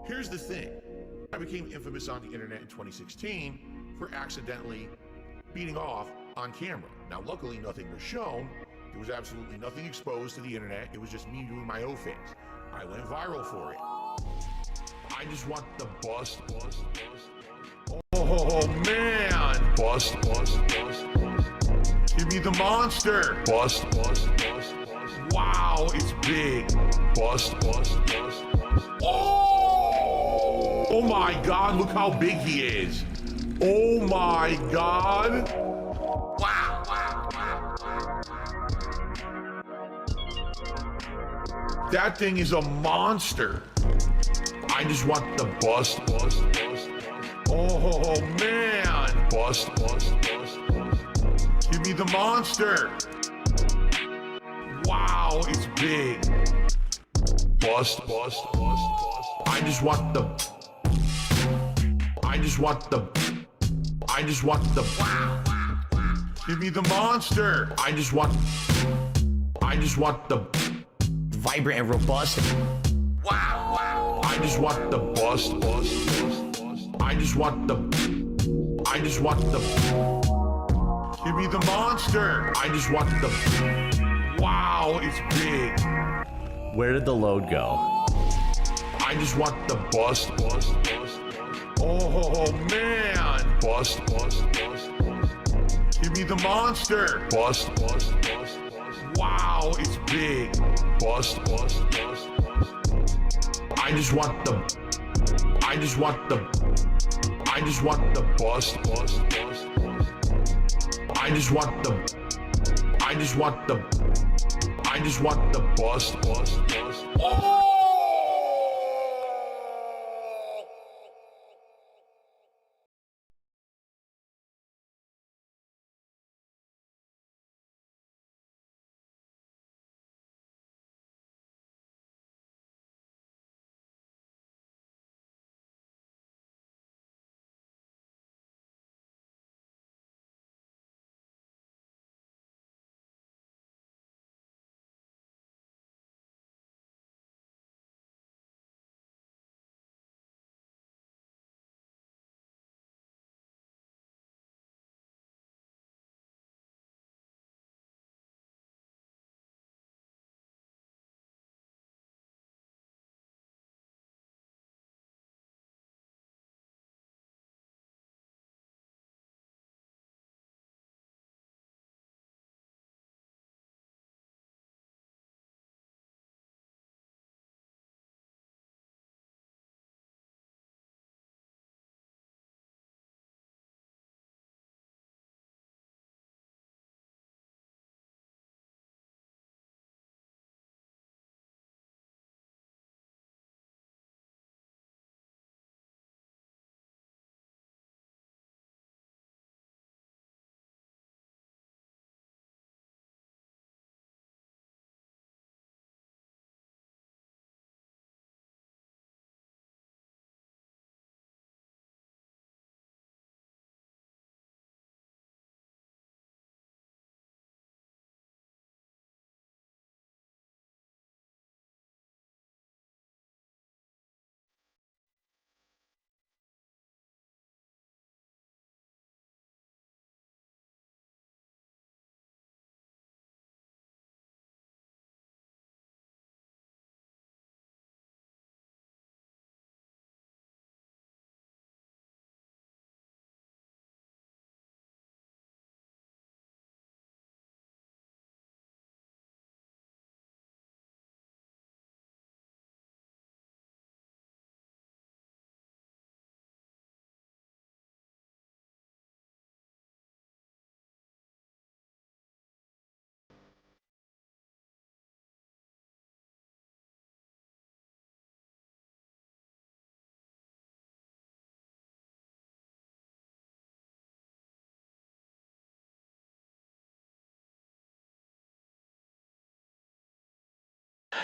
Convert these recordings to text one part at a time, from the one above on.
Here's the thing. I became infamous on the internet in 2016 for accidentally beating off on camera. Now, luckily, nothing was shown. There was absolutely nothing exposed to the internet. It was just me doing my own things. I went viral for it. I just want the bust. Oh, man. Bust. Give me the monster. Bust. Wow, it's big. Bust. Oh my God, look how big he is. Oh my God. Wow. That thing is a monster. I just want the bust. Oh man. Bust. Give me the monster. Wow, it's big. Bust. I just want the wow. Give me the monster. I just want the vibrant and robust. Wow. I just want the bust. I just want the give me the monster. I just want the wow, it's big. Where did the load go? I just want the bust. Oh man. Bust. Give me the monster. Bust. Wow, it's big. Bust. I just want the bust. I just want the bust. Oh!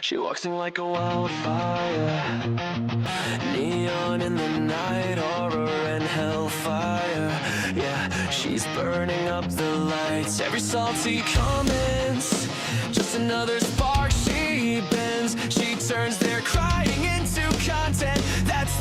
She walks in like a wildfire, neon in the night, horror and hellfire. Yeah, she's burning up the lights. Every salty comment's just another spark she bends. She turns their crying into content that's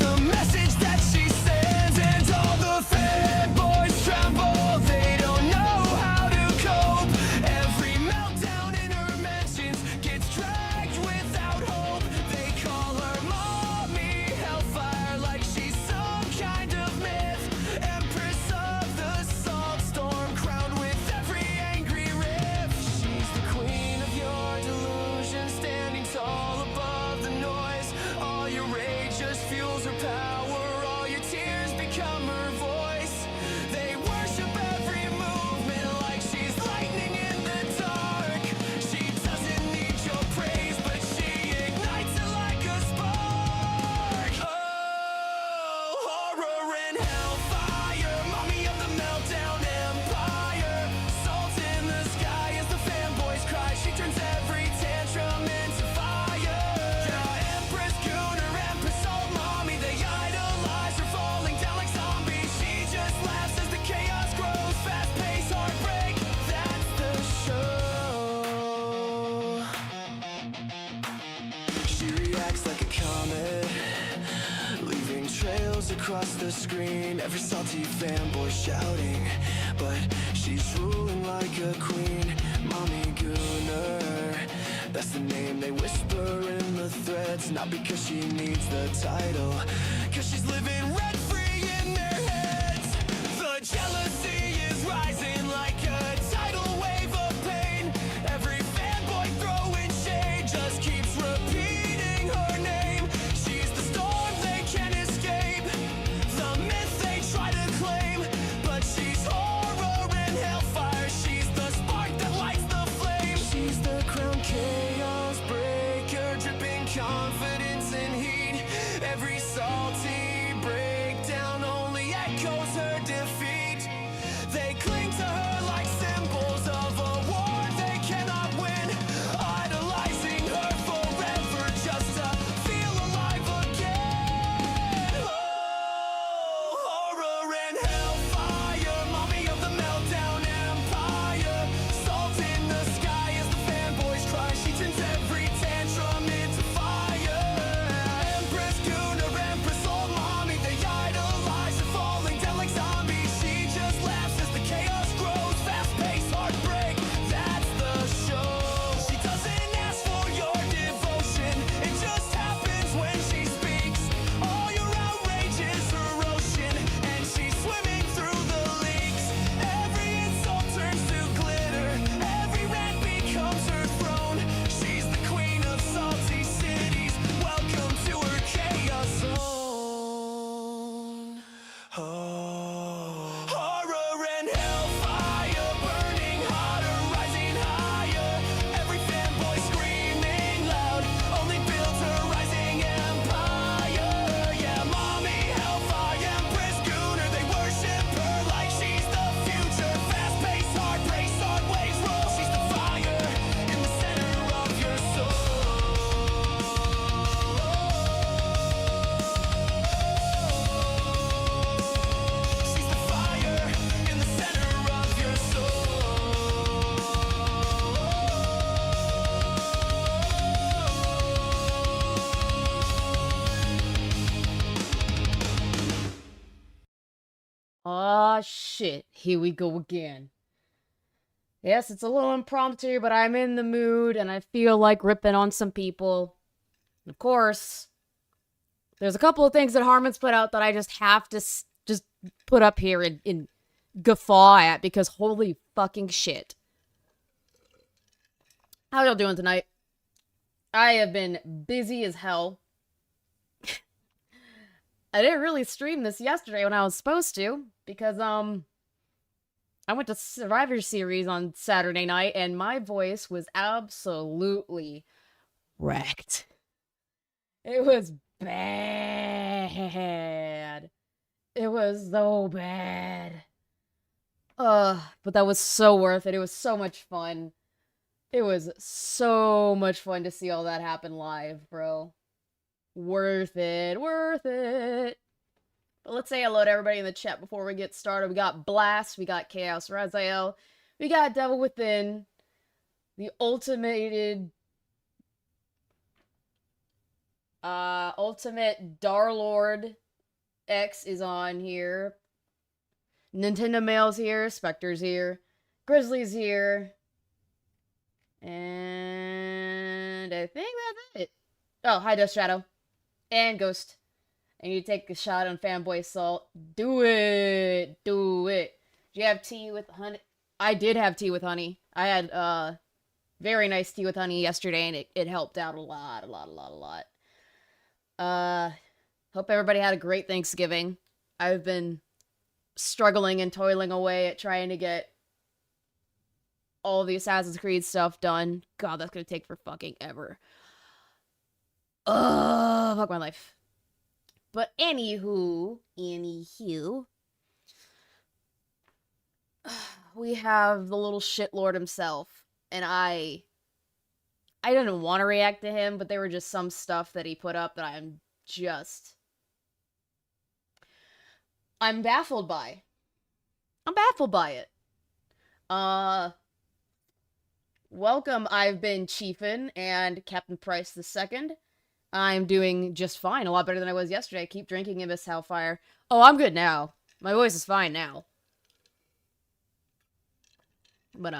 She reacts like a comet, leaving trails across the screen. Every salty fanboy shouting, but she's ruling like a queen. Mommy Gooner, that's the name they whisper in the threads. Not because she needs the title, cause she's living rent-free in their heads. The jealousy is rising like a tidal wave of pain. Every fanboy throwing shade just keeps repeating her name. She's the storm they can't escape, the myth they try to claim. But she's horror and hellfire, she's the spark that lights the flame. She's the crown chaos breaker, dripping confidence and heat. Every salty breakdown only echoes her defeat. They cling to her like symbols of a war they cannot win, idolizing her forever just to feel alive again. Oh, horror and hellfire, mommy of the meltdown empire. Salt in the sky as the fanboys cry. She turns every tantrum into fire. Empress Gooner, Empress old mommy, they idolize her, falling down like zombies. She just laughs as the chaos grows. Fast-paced heartbreak, that's the show. She doesn't ask for your devotion, it just happens when she speaks. All your outrage is her ocean, and she's swimming through the leaks. Every insult turns to glitter, every rant becomes her throne. She's the queen of salty cities, welcome to her chaos zone. Oh, horror and hellfire, burning hotter, rising higher. Every fanboy screaming loud, only builds her rising empire. Yeah, mommy hellfire, Empress Gooner, they worship her like she's the future. Fast-paced, heartbreak, sword waves roll. She's the fire in the center of your soul. She's the fire in the center of your Aw, shit. Here we go again. Yes, it's a little impromptu, but I'm in the mood and I feel like ripping on some people. Of course, there's a couple of things that Harmon's put out that I just have to just put up here and guffaw at because holy fucking shit. How y'all doing tonight? I have been busy as hell. I didn't really stream this yesterday when I was supposed to because I went to Survivor Series on Saturday night and my voice was absolutely wrecked. It was bad. It was so bad. But that was so worth it. It was so much fun. It was so much fun to see all that happen live, bro. Worth it, worth it. But let's say hello to everybody in the chat before we get started. We got Blast, we got Chaos Raziel, we got Devil Within, the ultimate Darlord X is on here. Nintendo Mail's here, Spectre's here, Grizzly's here, and I think that's it. Oh, hi Dust Shadow. And Ghost. And you take a shot on Fanboy Salt. Do it. Do it. Do you have tea with honey? I did have tea with honey. I had very nice tea with honey yesterday, and it helped out a lot. Hope everybody had a great Thanksgiving. I've been struggling and toiling away at trying to get all the Assassin's Creed stuff done. God, that's gonna take for fucking ever. Fuck my life. But anywho, we have the little shitlord himself, and I didn't want to react to him, but there were just some stuff that he put up that I'm baffled by. I'm baffled by it. Welcome, I've been Chiefin and Captain Price II. I'm doing just fine. A lot better than I was yesterday. I keep drinking in this Hellfire. Oh, I'm good now. My voice is fine now. But,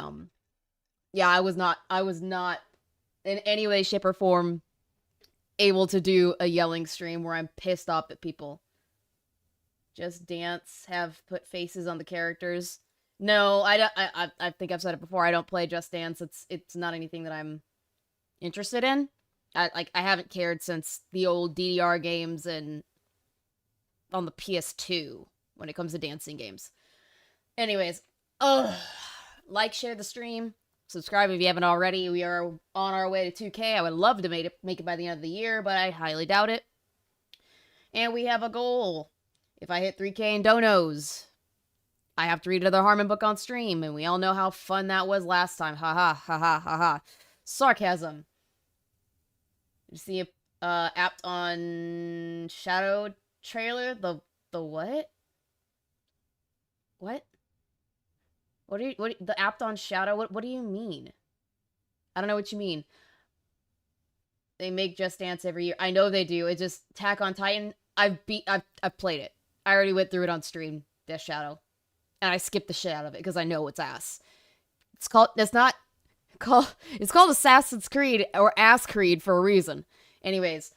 yeah, I was not in any way, shape, or form able to do a yelling stream where I'm pissed off at people. Just Dance have put faces on the characters. No, I think I've said it before. I don't play Just Dance. It's not anything that I'm interested in. I haven't cared since the old DDR games and on the PS2 when it comes to dancing games. Anyways, like, share the stream, subscribe if you haven't already. We are on our way to 2K. I would love to make it by the end of the year, but I highly doubt it. And we have a goal. If I hit 3K in donos, I have to read another Harmon book on stream, and we all know how fun that was last time. Ha ha ha ha ha ha. Sarcasm. You see a apt on Shadow trailer? The what? What? The apt on Shadow? What do you mean? I don't know what you mean. They make Just Dance every year. I know they do. It's just Attack on Titan. I've played it. I already went through it on stream, Death Shadow. And I skipped the shit out of it because I know it's ass. It's called Assassin's Creed or Ass Creed for a reason. Anyways,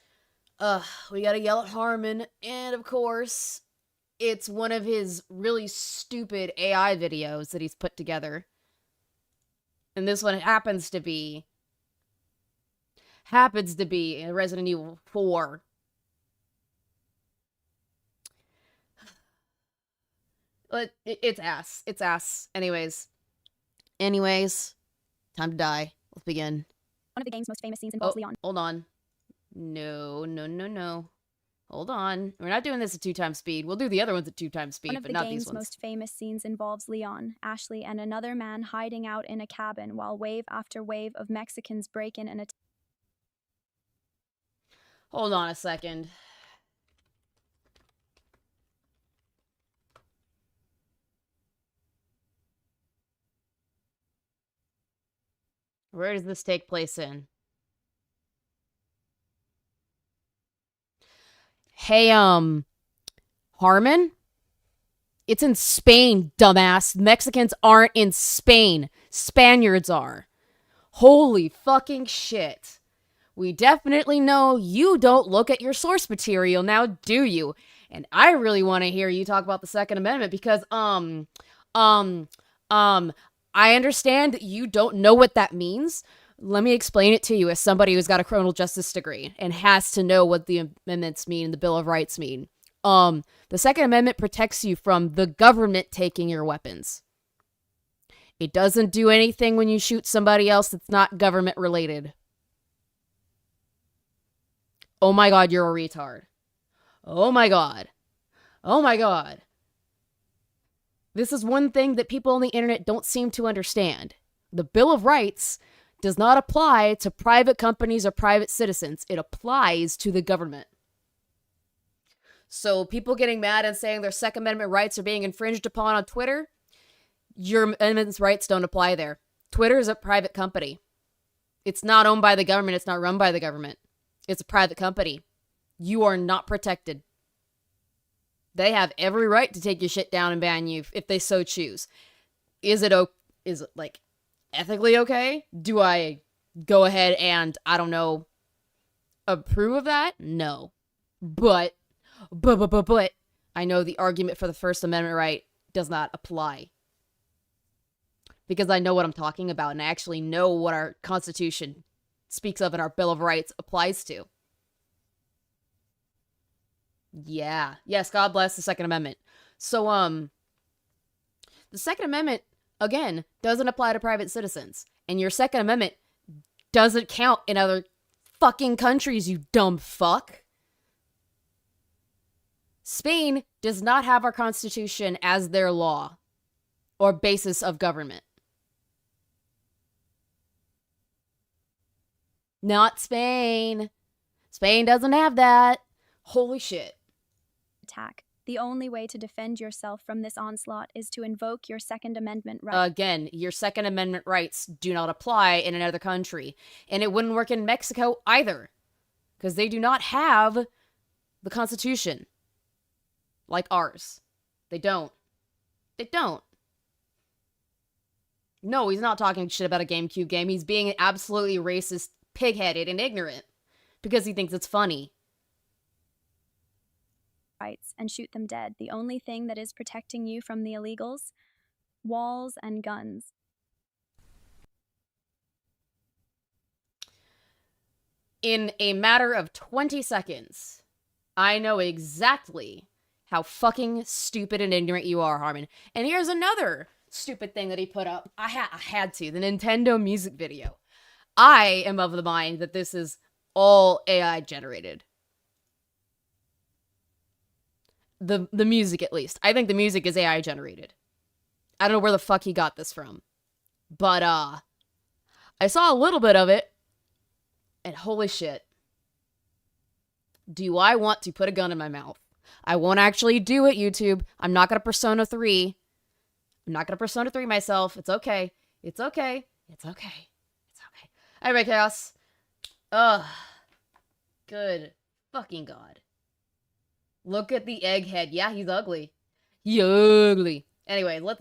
we gotta yell at Harmon, and of course, it's one of his really stupid AI videos that he's put together. And this one happens to be in Resident Evil 4. But it's ass. It's ass. Anyways, time to die. Let's begin. One of the game's most famous scenes involves Leon. Hold on. No. Hold on. We're not doing this at 2x speed. We'll do the other ones at 2x speed, but not these ones. One of the game's most famous scenes involves Leon, Ashley, and another man hiding out in a cabin while wave after wave of Mexicans break in and attack. Hold on a second. Where does this take place in? Hey, Harmon? It's in Spain, dumbass. Mexicans aren't in Spain. Spaniards are. Holy fucking shit. We definitely know you don't look at your source material now, do you? And I really want to hear you talk about the Second Amendment because, I understand that you don't know what that means. Let me explain it to you as somebody who's got a criminal justice degree and has to know what the amendments mean and the Bill of Rights mean. The Second Amendment protects you from the government taking your weapons. It doesn't do anything when you shoot somebody else that's not government related. Oh my god, you're a retard. Oh my god. Oh my god. This is one thing that people on the internet don't seem to understand. The Bill of Rights does not apply to private companies or private citizens. It applies to the government. So people getting mad and saying their Second Amendment rights are being infringed upon on Twitter, your amendment rights don't apply there. Twitter is a private company. It's not owned by the government. It's not run by the government. It's a private company. You are not protected. They have every right to take your shit down and ban you if they so choose. Is it like ethically okay? Do I go ahead and, I don't know, approve of that? No. But I know the argument for the First Amendment right does not apply. Because I know what I'm talking about and I actually know what our Constitution speaks of and our Bill of Rights applies to. Yeah. Yes, God bless the Second Amendment. So, the Second Amendment, again, doesn't apply to private citizens. And your Second Amendment doesn't count in other fucking countries, you dumb fuck. Spain does not have our Constitution as their law or basis of government. Not Spain. Spain doesn't have that. Holy shit. Attack. The only way to defend yourself from this onslaught is to invoke your Second Amendment right. Again, your Second Amendment rights do not apply in another country. And it wouldn't work in Mexico either. because they do not have the Constitution like ours. They don't. They don't. No, he's not talking shit about a GameCube game. He's being absolutely racist, pig-headed, and ignorant because he thinks it's funny. Rights and shoot them dead. The only thing that is protecting you from the illegals? Walls and guns. In a matter of 20 seconds, I know exactly how fucking stupid and ignorant you are, Harmon. And here's another stupid thing that he put up. I had to. The Nintendo music video. I am of the mind that this is all AI generated. The music, at least. I think the music is AI generated. I don't know where the fuck he got this from. But, I saw a little bit of it. And holy shit. Do I want to put a gun in my mouth? I won't actually do it, YouTube. I'm not gonna Persona 3. I'm not gonna Persona 3 myself. It's okay. It's okay. It's okay. It's okay. Anyway, Chaos. Ugh. Good fucking God. Look at the egghead. Yeah, he's ugly. He ugly. Anyway, let's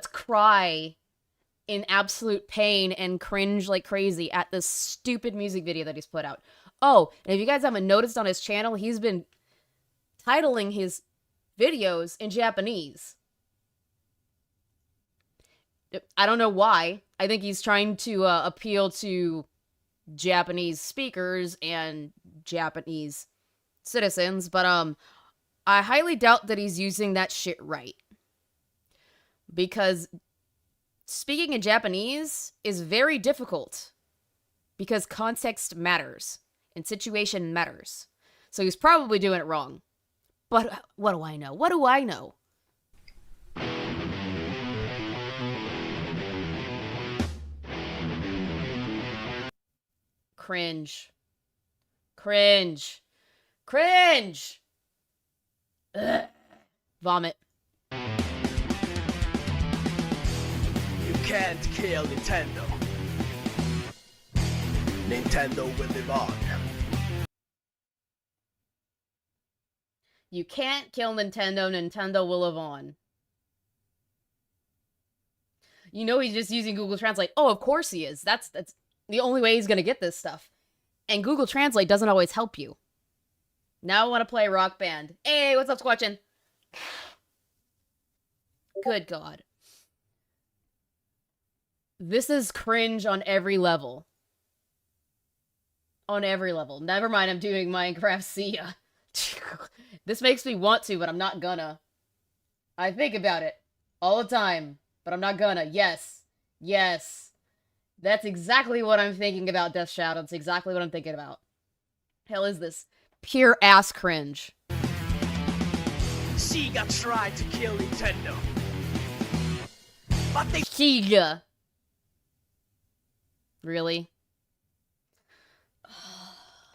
cry in absolute pain and cringe like crazy at this stupid music video that he's put out. Oh, and if you guys haven't noticed on his channel, he's been titling his videos in Japanese. I don't know why. I think he's trying to appeal to Japanese speakers and Japanese citizens, but I highly doubt that he's using that shit right. Because speaking in Japanese is very difficult because context matters and situation matters. So he's probably doing it wrong. But what do I know? What do I know? Cringe. Cringe. Cringe! Ugh. Vomit. You can't kill Nintendo. Nintendo will live on. You can't kill Nintendo. Nintendo will live on. You know he's just using Google Translate. Oh, of course he is. That's the only way he's gonna get this stuff. And Google Translate doesn't always help you. Now I want to play Rock Band. Hey, what's up, Squatchin? Good God. This is cringe on every level. On every level. Never mind, I'm doing Minecraft Sia. This makes me want to, but I'm not gonna. I think about it all the time, but I'm not gonna. Yes. Yes. That's exactly what I'm thinking about, Death Shadow. That's exactly what I'm thinking about. Hell is this? Pure ass cringe. Sega tried to kill Nintendo. But they Sega. Really?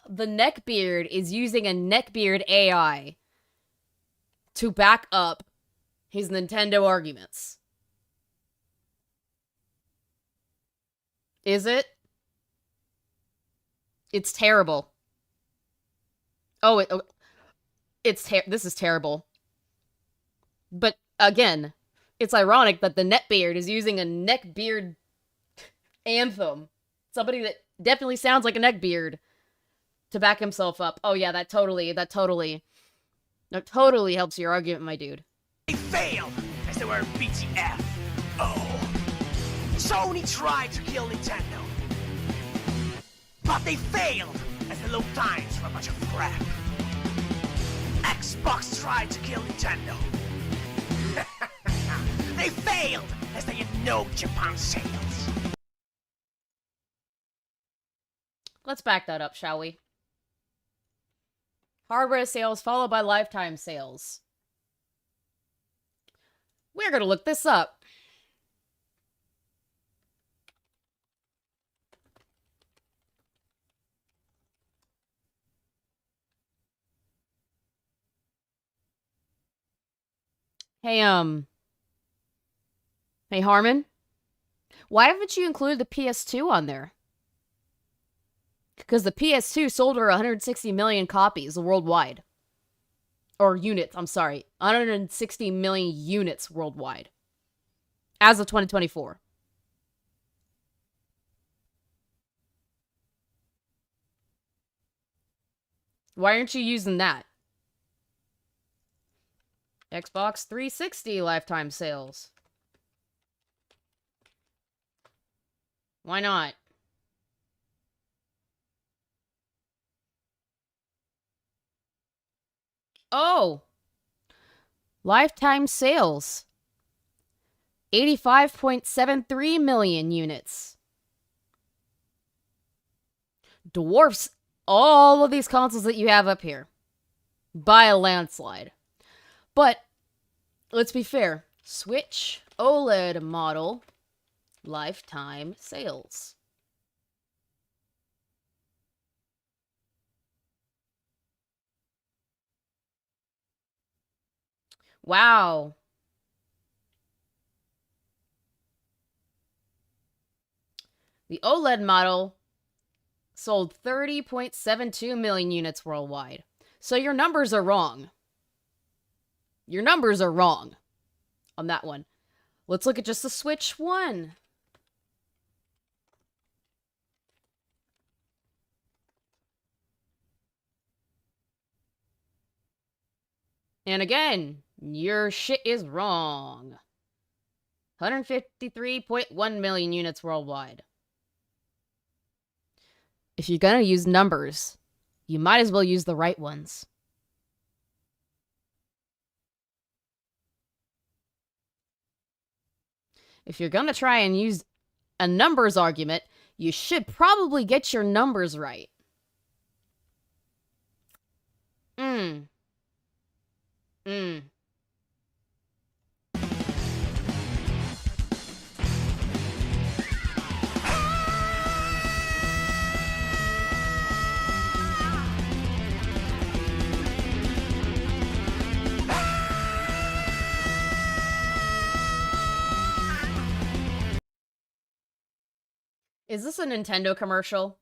The neckbeard is using a neckbeard AI to back up his Nintendo arguments. Is it? It's terrible. Oh, this is terrible. But again, it's ironic that the Netbeard is using a neckbeard anthem. Somebody that definitely sounds like a neckbeard to back himself up. Oh yeah, that totally helps your argument, my dude. They failed as they were BTF. Oh. Sony tried to kill Nintendo. But they failed as the low times were a bunch of crap. Xbox tried to kill Nintendo. They failed as they had no Japan sales. Let's back that up, shall we? Hardware sales followed by lifetime sales. We're gonna look this up. Hey, hey, Harmon? Why haven't you included the PS2 on there? Because the PS2 sold over 160 million copies worldwide. Or units, I'm sorry. 160 million units worldwide. As of 2024. Why aren't you using that? Xbox 360 lifetime sales. Why not? Oh! Lifetime sales. 85.73 million units. Dwarfs all of these consoles that you have up here. By a landslide. But, let's be fair. Switch OLED model. Lifetime sales. Wow. The OLED model sold 30.72 million units worldwide. So your numbers are wrong. Your numbers are wrong on that one. Let's look at just the Switch one. And again, your shit is wrong. 153.1 million units worldwide. If you're gonna use numbers, you might as well use the right ones. If you're gonna try and use a numbers argument, you should probably get your numbers right. Is this a Nintendo commercial?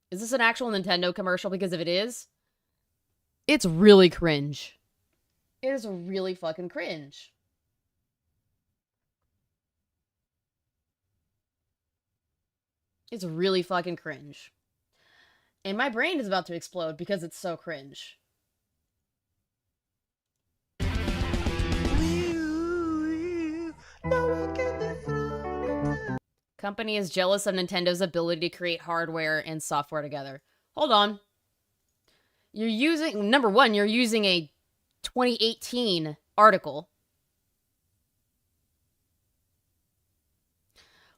Is this an actual Nintendo commercial? Because if it is, it's really cringe. It is really fucking cringe. It's really fucking cringe. And my brain is about to explode because it's so cringe. Company is jealous of Nintendo's ability to create hardware and software together. Hold on. You're using, number one, you're using a 2018 article.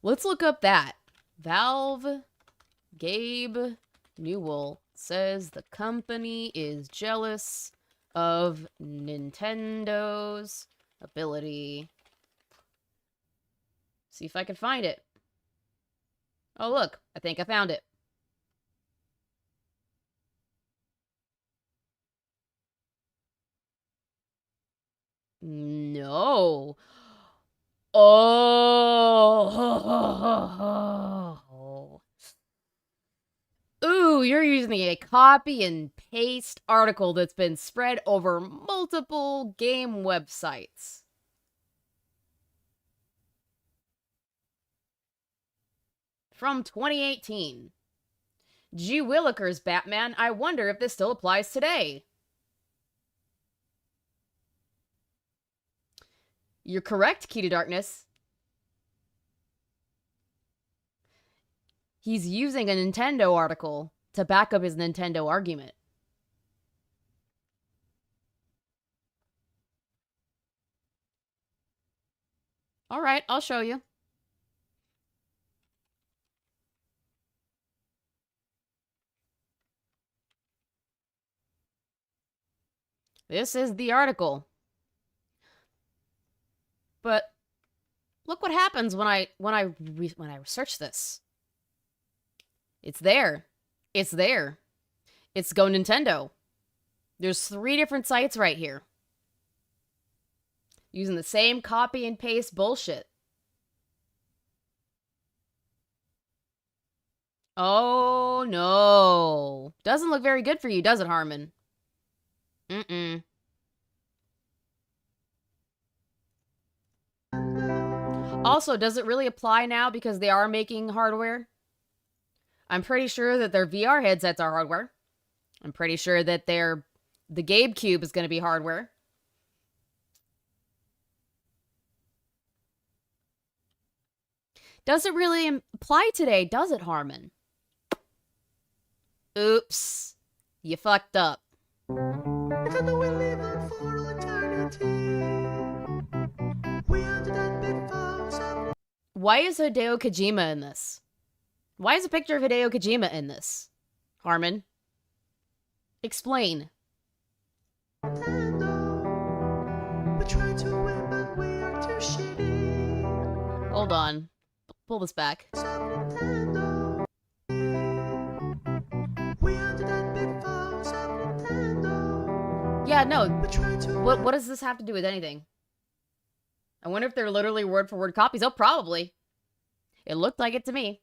Let's look up that. Valve Gabe Newell says the company is jealous of Nintendo's ability. See if I can find it. Oh, look. I think I found it. No. Oh. Ooh, you're using a copy and paste article that's been spread over multiple game websites. From 2018. G. Willikers Batman, I wonder if this still applies today. You're correct, Key to Darkness. He's using a Nintendo article to back up his Nintendo argument. Alright, I'll show you. This is the article. But look what happens when I research this. It's there. It's there. It's Go Nintendo. There's 3 different sites right here. Using the same copy and paste bullshit. Oh, no. Doesn't look very good for you, does it, Harmon? Mm-mm. Also, does it really apply now because they are making hardware? I'm pretty sure that their VR headsets are hardware. I'm pretty sure that the GameCube is going to be hardware. Does it really apply today, does it, Harmon? Oops. You fucked up. Why is Hideo Kojima in this? Why is a picture of Hideo Kojima in this? Harmon? Explain. Hold on. Pull this back. Yeah, no. What does this have to do with anything? I wonder if they're literally word for word copies. Oh, probably. It looked like it to me.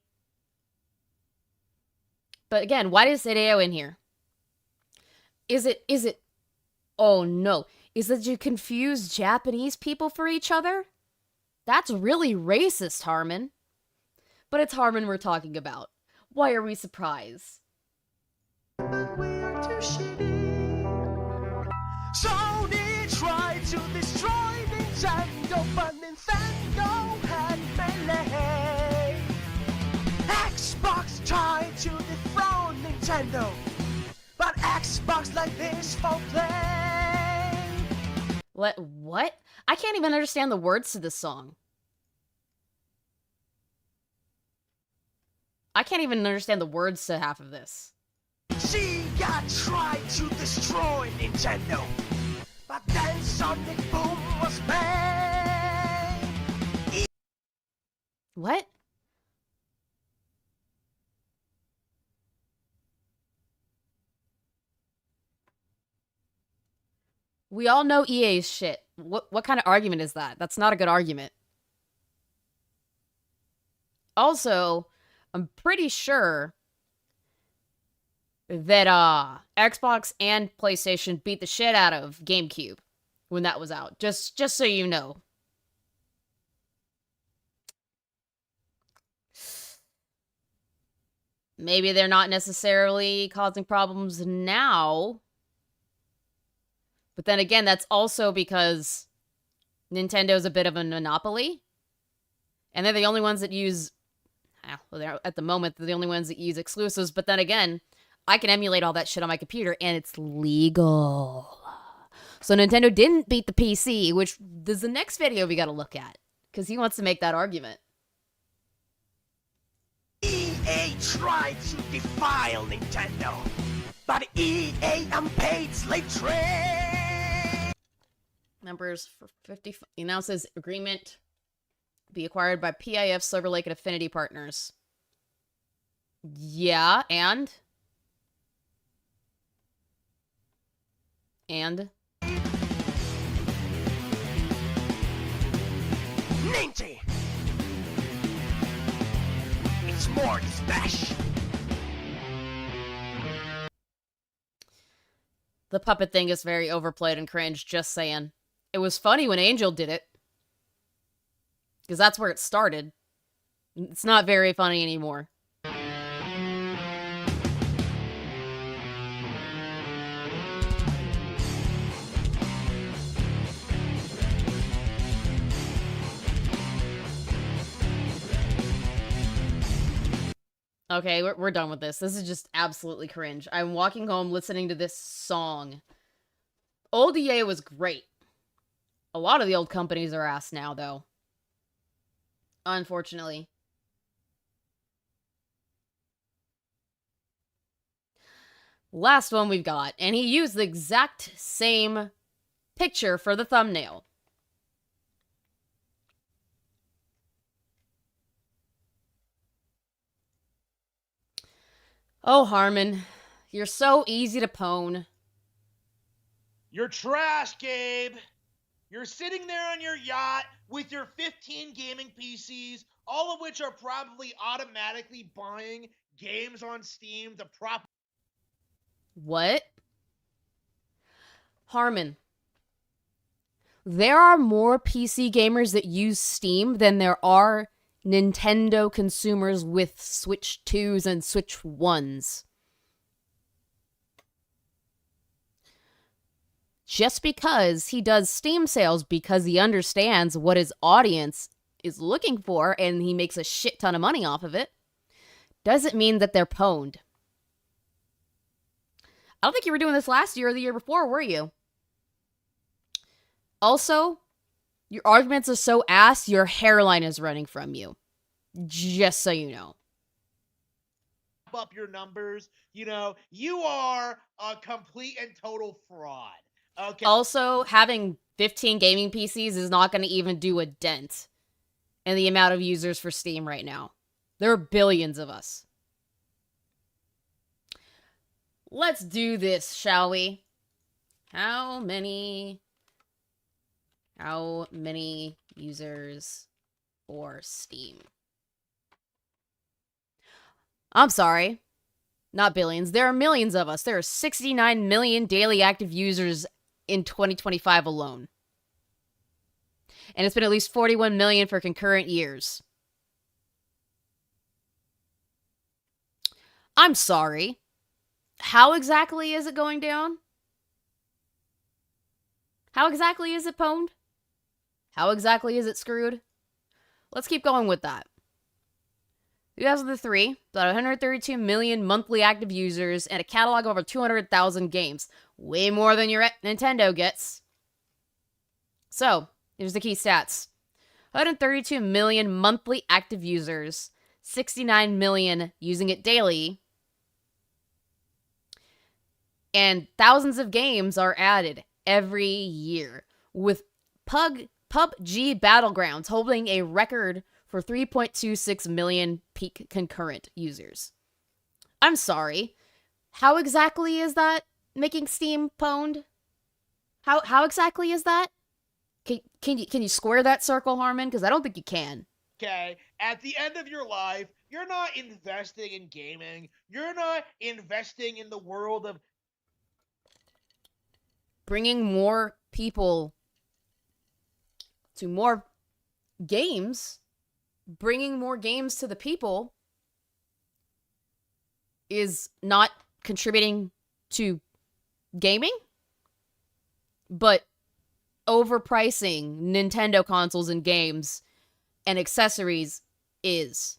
But again, why is Hideo in here? Is it, oh no. Is it you confuse Japanese people for each other? That's really racist, Harmon. But it's Harmon we're talking about. Why are we surprised? Sony tried to destroy Nintendo, but Nintendo had melee. Xbox tried to dethrone Nintendo, but Xbox like this for play. What? I can't even understand the words to this song. I can't even understand the words to half of this. Sega tried to destroy Nintendo, but then Sonic Boom was made. What? We all know EA's shit. What kind of argument is that? That's not a good argument. Also, I'm pretty sure that Xbox and PlayStation beat the shit out of GameCube when that was out. Just so you know. Maybe they're not necessarily causing problems now. But then again, that's also because Nintendo's a bit of a monopoly. And they're the only ones that use... Well, at the moment, they're the only ones that use exclusives. But then again, I can emulate all that shit on my computer, and it's legal. So Nintendo didn't beat the PC, which is the next video we gotta look at. Because he wants to make that argument. EA tried to defile Nintendo, but EA unpaid slave trade. Numbers for 50. He announces agreement be acquired by PIF, Silver Lake, and Affinity Partners. Yeah, and? Ninty. It's more to Smash. The puppet thing is very overplayed and cringe, just saying. It was funny when Angel did it. Because that's where it started. It's not very funny anymore. Okay, we're done with this. This is just absolutely cringe. I'm walking home listening to this song. Old EA was great. A lot of the old companies are ass now, though. Unfortunately. Last one we've got, and he used the exact same picture for the thumbnail. Oh, Harmon, you're so easy to pwn. You're trash, Gabe. You're sitting there on your yacht with your 15 gaming PCs, all of which are probably automatically buying games on Steam to prop. What? Harmon. There are more PC gamers that use Steam than there are Nintendo consumers with Switch 2s and Switch 1s. Just because he does Steam sales because he understands what his audience is looking for and he makes a shit ton of money off of it, doesn't mean that they're pwned. I don't think you were doing this last year or the year before, were you? Also, your arguments are so ass, your hairline is running from you. Just so you know. Up your numbers, you know, you are a complete and total fraud. Okay. Also, having 15 gaming PCs is not going to even do a dent in the amount of users for Steam right now. There are billions of us. Let's do this, shall we? How many users for Steam? I'm sorry. Not billions. There are millions of us. There are 69 million daily active users in 2025 alone. And it's been at least 41 million for concurrent years. I'm sorry. How exactly is it going down? How exactly is it pwned? How exactly is it screwed? Let's keep going with that. 2003, about 132 million monthly active users and a catalog of over 200,000 games. Way more than your Nintendo gets. So, here's the key stats. 132 million monthly active users, 69 million using it daily, and thousands of games are added every year, with PUBG Battlegrounds holding a record for 3.26 million peak concurrent users. I'm sorry. How exactly is that making Steam pwned? How exactly is that? Can you square that circle, Harmon? Because I don't think you can. Okay, at the end of your life, you're not investing in gaming. You're not investing in the world of bringing more people to more games. Bringing more games to the people is not contributing to gaming, but overpricing Nintendo consoles and games and accessories is.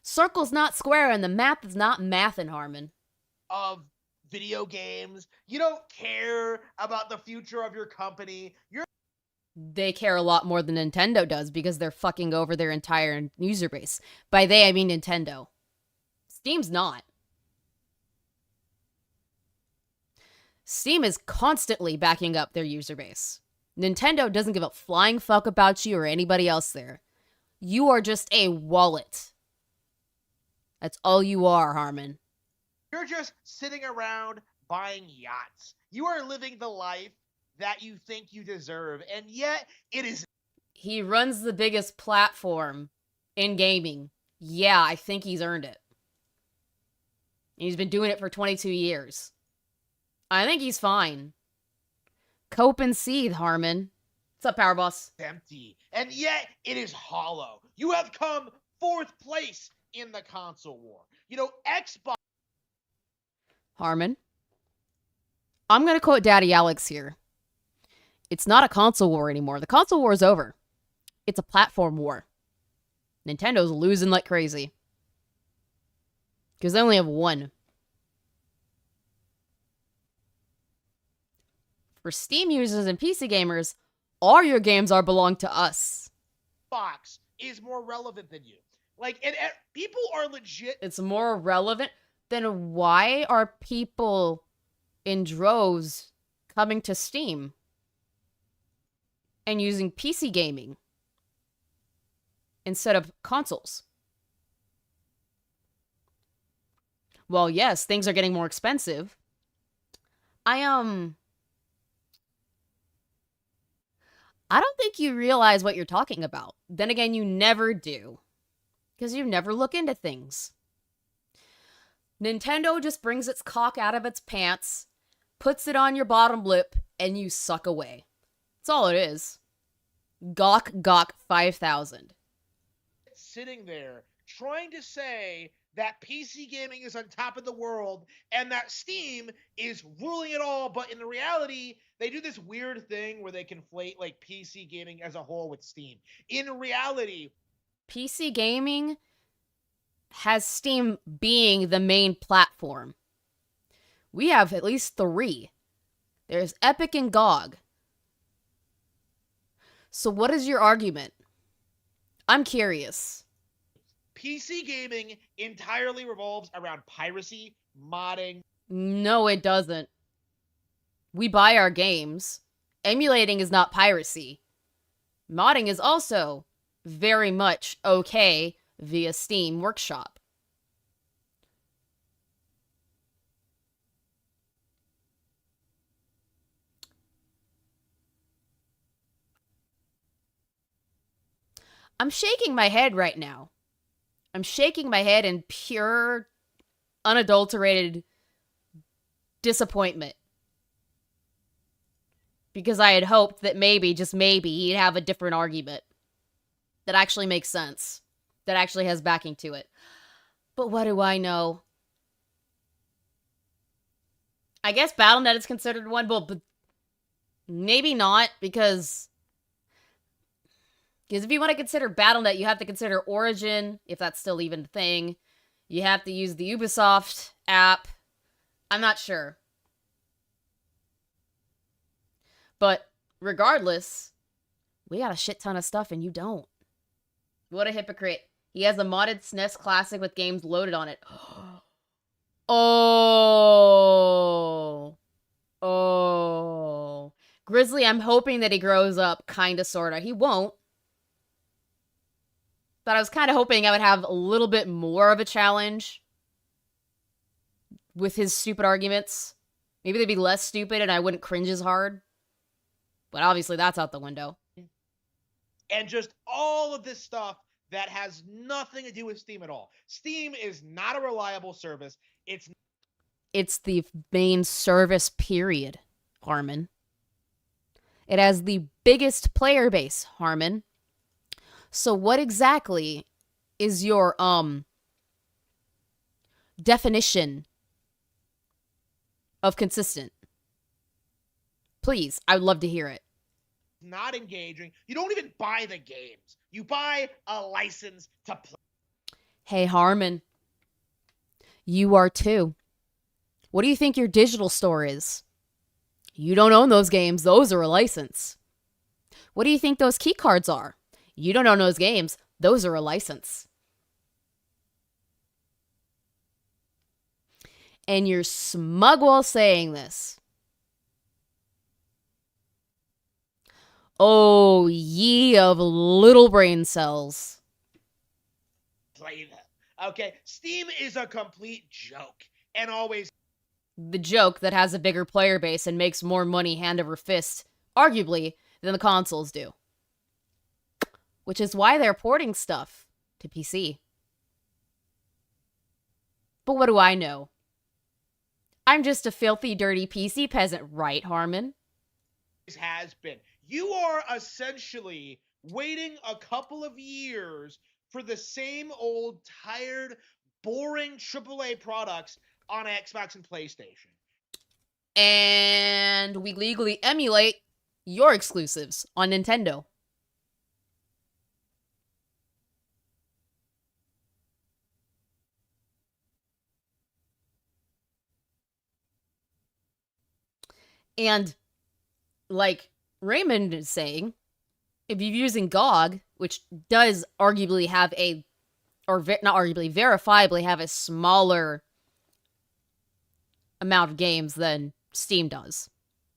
Circle's not square and the math is not mathin', Harmon. Of video games. You don't care about the future of your company. They care a lot more than Nintendo does because they're fucking over their entire user base. By they, I mean Nintendo. Steam's not. Steam is constantly backing up their user base. Nintendo doesn't give a flying fuck about you or anybody else there. You are just a wallet. That's all you are, Harmon. You're just sitting around buying yachts. You are living the life that you think you deserve, and yet it is. He runs the biggest platform in gaming. Yeah, I think he's earned it. He's been doing it for 22 years. I think he's fine. Cope and seethe, Harmon. What's up, Power Boss? Empty, and yet it is hollow. You have come fourth place in the console war. You know, Xbox. Harmon. I'm going to quote Daddy Alex here. It's not a console war anymore. The console war is over. It's a platform war. Nintendo's losing like crazy. Because they only have one. For Steam users and PC gamers, all your games belong to us. Xbox is more relevant than you. Like, and people are legit. It's more relevant. Then why are people in droves coming to Steam and using PC gaming instead of consoles? Well, yes, things are getting more expensive. I don't think you realize what you're talking about. Then again, you never do. Because you never look into things. Nintendo just brings its cock out of its pants, puts it on your bottom lip, and you suck away. That's all it is. Gawk 5000. Sitting there trying to say that PC gaming is on top of the world and that Steam is ruling it all, but in reality, they do this weird thing where they conflate like PC gaming as a whole with Steam. In reality, PC gaming has Steam being the main platform. We have at least 3. There's Epic and GOG. So what is your argument? I'm curious. PC gaming entirely revolves around piracy, modding. No, it doesn't. We buy our games. Emulating is not piracy. Modding is also very much okay via Steam Workshop. I'm shaking my head right now. I'm shaking my head in pure, unadulterated disappointment. Because I had hoped that maybe, just maybe, he'd have a different argument that actually makes sense. That actually has backing to it. But what do I know? I guess Battle.net is considered one, but maybe not, because if you want to consider Battle.net, you have to consider Origin, if that's still even a thing. You have to use the Ubisoft app. I'm not sure. But regardless, we got a shit ton of stuff and you don't. What a hypocrite. He has a modded SNES Classic with games loaded on it. Oh. Grizzly, I'm hoping that he grows up, kinda, sorta. He won't. But I was kind of hoping I would have a little bit more of a challenge with his stupid arguments. Maybe they'd be less stupid and I wouldn't cringe as hard. But obviously that's out the window. And just all of this stuff that has nothing to do with Steam at all. Steam is not a reliable service. It's the main service, period, Harmon. It has the biggest player base, Harmon. So what exactly is your definition of consistent? Please, I would love to hear it. Not engaging. You don't even buy the games. You buy a license to play. Hey, Harmon. You are too. What do you think your digital store is? You don't own those games. Those are a license. What do you think those key cards are? You don't own those games. Those are a license. And you're smug while saying this. Oh, ye of little brain cells. Play them. Okay, Steam is a complete joke. And always The joke that has a bigger player base and makes more money hand over fist, arguably, than the consoles do. Which is why they're porting stuff to PC. But what do I know? I'm just a filthy, dirty PC peasant, right, Harmon? has been. You are essentially waiting a couple of years for the same old, tired, boring AAA products on Xbox and PlayStation. And we legally emulate your exclusives on Nintendo. And like Raymond is saying, if you're using GOG, which does arguably have a, or not arguably, verifiably have a smaller amount of games than Steam does.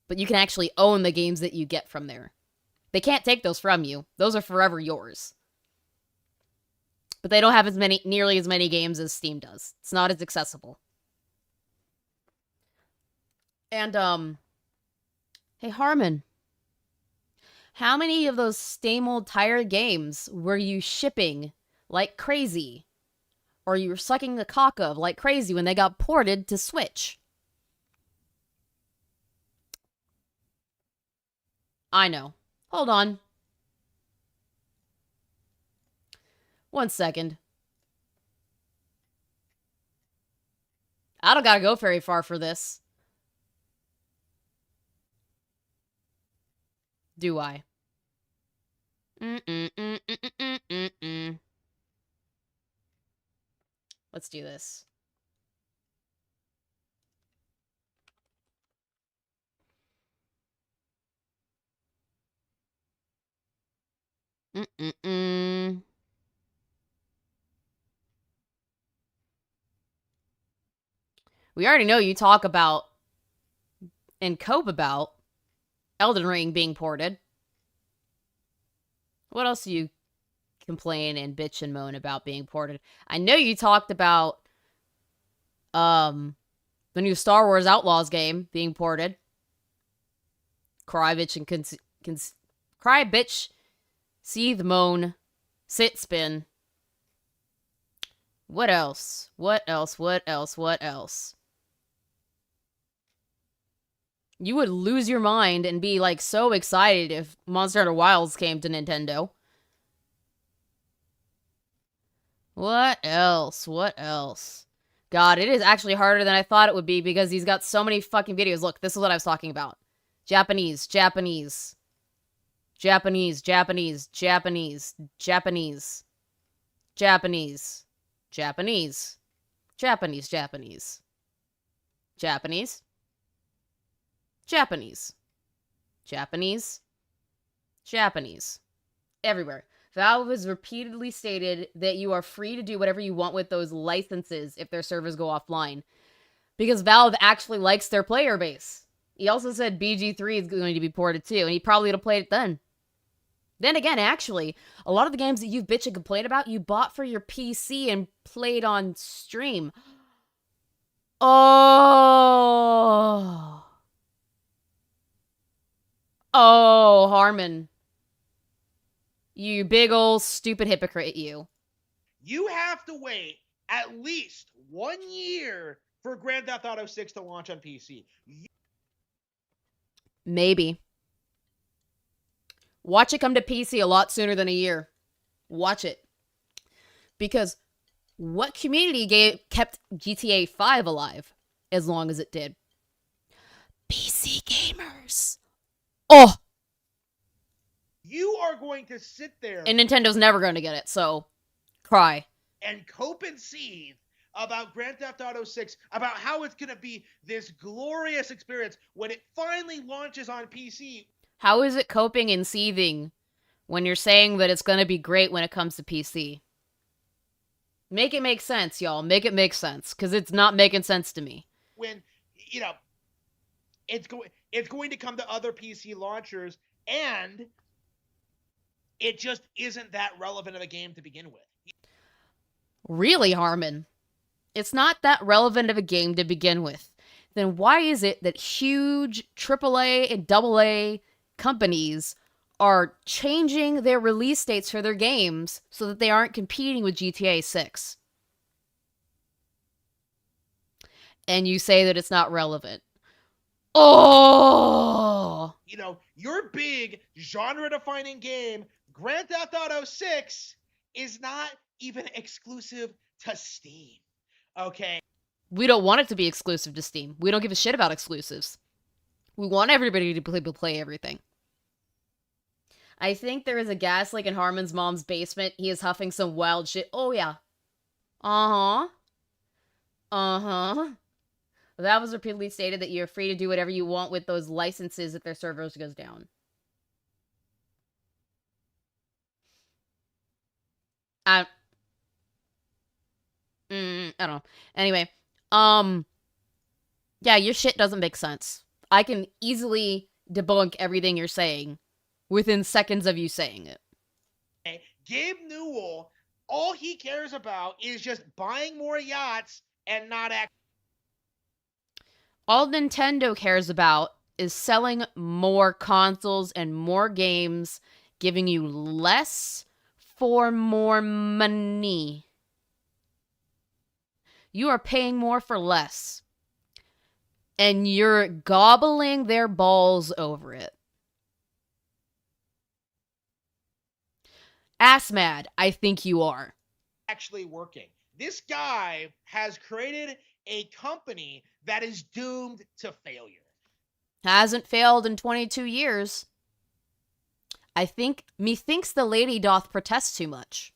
But you can actually own the games that you get from there. They can't take those from you. Those are forever yours. But they don't have nearly as many games as Steam does. It's not as accessible. And, hey, Harmon. How many of those same old tired games were you shipping like crazy? Or you were sucking the cock of like crazy when they got ported to Switch? I know. Hold on. 1 second. I don't gotta go very far for this. Do I? Let's do this. We already know you talk about and cope about Elden Ring being ported. What else do you complain and bitch and moan about being ported? I know you talked about the new Star Wars Outlaws game being ported. Cry, bitch, and cry, bitch, seethe, moan, sit, spin. What else? What else? What else? What else? You would lose your mind and be, like, so excited if Monster Hunter Wilds came to Nintendo. What else? What else? God, it is actually harder than I thought it would be because he's got so many fucking videos. Look, this is what I was talking about. Japanese, Japanese. Japanese, Japanese, Japanese, Japanese. Japanese. Japanese. Japanese, Japanese. Japanese. Japanese. Japanese. Japanese. Everywhere. Valve has repeatedly stated that you are free to do whatever you want with those licenses if their servers go offline. Because Valve actually likes their player base. He also said BG3 is going to be ported too, and he probably would have played it then. Then again, actually, a lot of the games that you've bitched and complained about, you bought for your PC and played on stream. Oh... Oh, Harmon. You big ol' stupid hypocrite, you. You have to wait at least 1 year for Grand Theft Auto 6 to launch on PC. Maybe. Watch it come to PC a lot sooner than a year. Watch it. Because what community kept GTA 5 alive as long as it did? PC gamers. Oh! You are going to sit there And Nintendo's never going to get it, so cry. and cope and seethe about Grand Theft Auto 6, about how it's going to be this glorious experience when it finally launches on PC. How is it coping and seething when you're saying that it's going to be great when it comes to PC? Make it make sense, y'all. Make it make sense, because it's not making sense to me. When, you know, it's going to come to other PC launchers, and it just isn't that relevant of a game to begin with. Really, Harmon? It's not that relevant of a game to begin with. Then why is it that huge AAA and AA companies are changing their release dates for their games so that they aren't competing with GTA 6? And you say that it's not relevant. Oh! You know, your big genre-defining game, Grand Theft Auto 6, is not even exclusive to Steam. Okay? We don't want it to be exclusive to Steam. We don't give a shit about exclusives. We want everybody to play everything. I think there is a gas leak in Harmon's mom's basement. He is huffing some wild shit. Oh, yeah. Uh-huh. Uh-huh. That was repeatedly stated that you're free to do whatever you want with those licenses if their servers goes down. I don't know. Anyway, yeah, your shit doesn't make sense. I can easily debunk everything you're saying within seconds of you saying it. Okay? Gabe Newell, all he cares about is just buying more yachts and not act. All Nintendo cares about is selling more consoles and more games, giving you less for more money. You are paying more for less. And you're gobbling their balls over it. Ass mad, I think you are. Actually working. This guy has created a company that is doomed to failure. Hasn't failed in 22 years. I think, methinks the lady doth protest too much.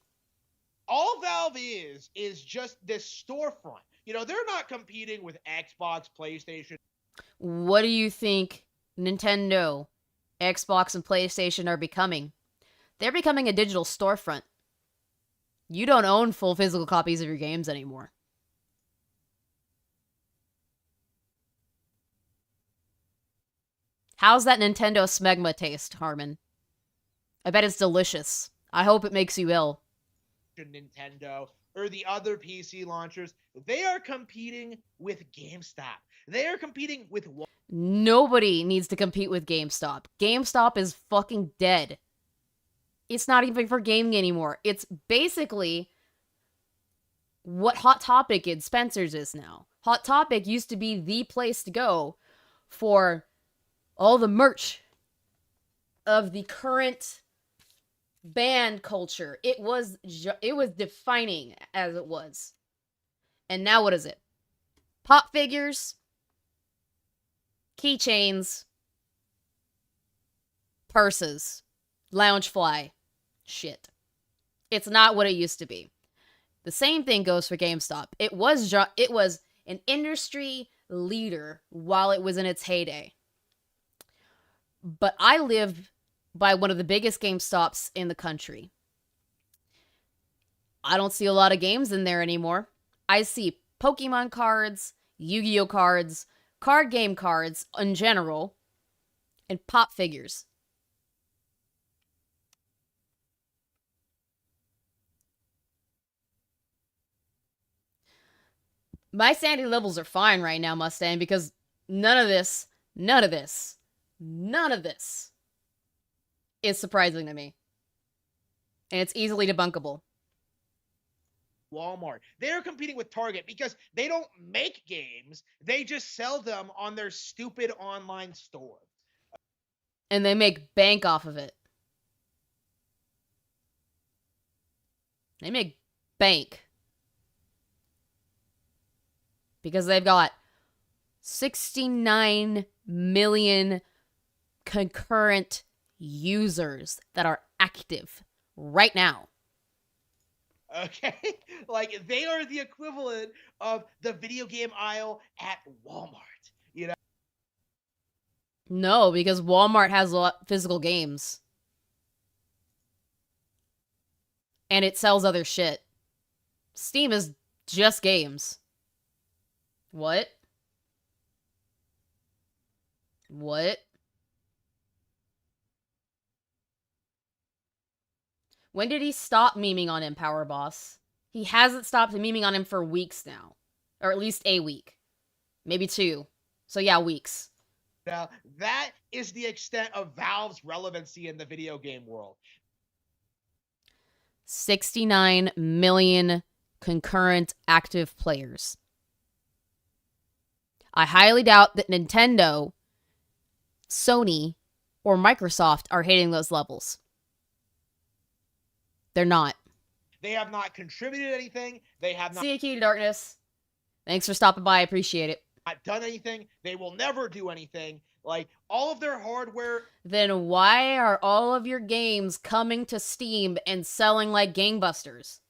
All Valve is just this storefront. You know, they're not competing with Xbox, PlayStation. What do you think Nintendo, Xbox, and PlayStation are becoming? They're becoming a digital storefront. You don't own full physical copies of your games anymore. How's that Nintendo smegma taste, Harmon? I bet it's delicious. I hope it makes you ill. Nintendo or the other PC launchers, they are competing with GameStop. They are competing with Nobody needs to compete with GameStop. GameStop is fucking dead. It's not even for gaming anymore. It's basically what Hot Topic in Spencer's is now. Hot Topic used to be the place to go for all the merch of the current band culture. It was defining as it was. And now what is it? Pop figures, keychains, purses, Loungefly shit. It's not what it used to be. The same thing goes for GameStop. It was an industry leader while it was in its heyday. But I live by one of the biggest GameStops in the country. I don't see a lot of games in there anymore. I see Pokemon cards, Yu-Gi-Oh cards, card game cards in general, and pop figures. My sanity levels are fine right now, Mustang, because none of this is surprising to me. And it's easily debunkable. Walmart. They're competing with Target because they don't make games. They just sell them on their stupid online store. And they make bank off of it. They make bank. Because they've got 69 million concurrent users that are active right now. Okay? Like, they are the equivalent of the video game aisle at Walmart, you know? No, because Walmart has a lot of physical games. And it sells other shit. Steam is just games. What? What? When did he stop memeing on him, Power Boss? He hasn't stopped memeing on him for weeks now. Or at least a week. Maybe 2. So yeah, weeks. Now, that is the extent of Valve's relevancy in the video game world. 69 million concurrent active players. I highly doubt that Nintendo, Sony, or Microsoft are hitting those levels. They're not. They have not contributed anything. They have not. See you, Key to Darkness. Thanks for stopping by. I appreciate it. Not done anything. They will never do anything. Like, all of their hardware. Then why are all of your games coming to Steam and selling like gangbusters?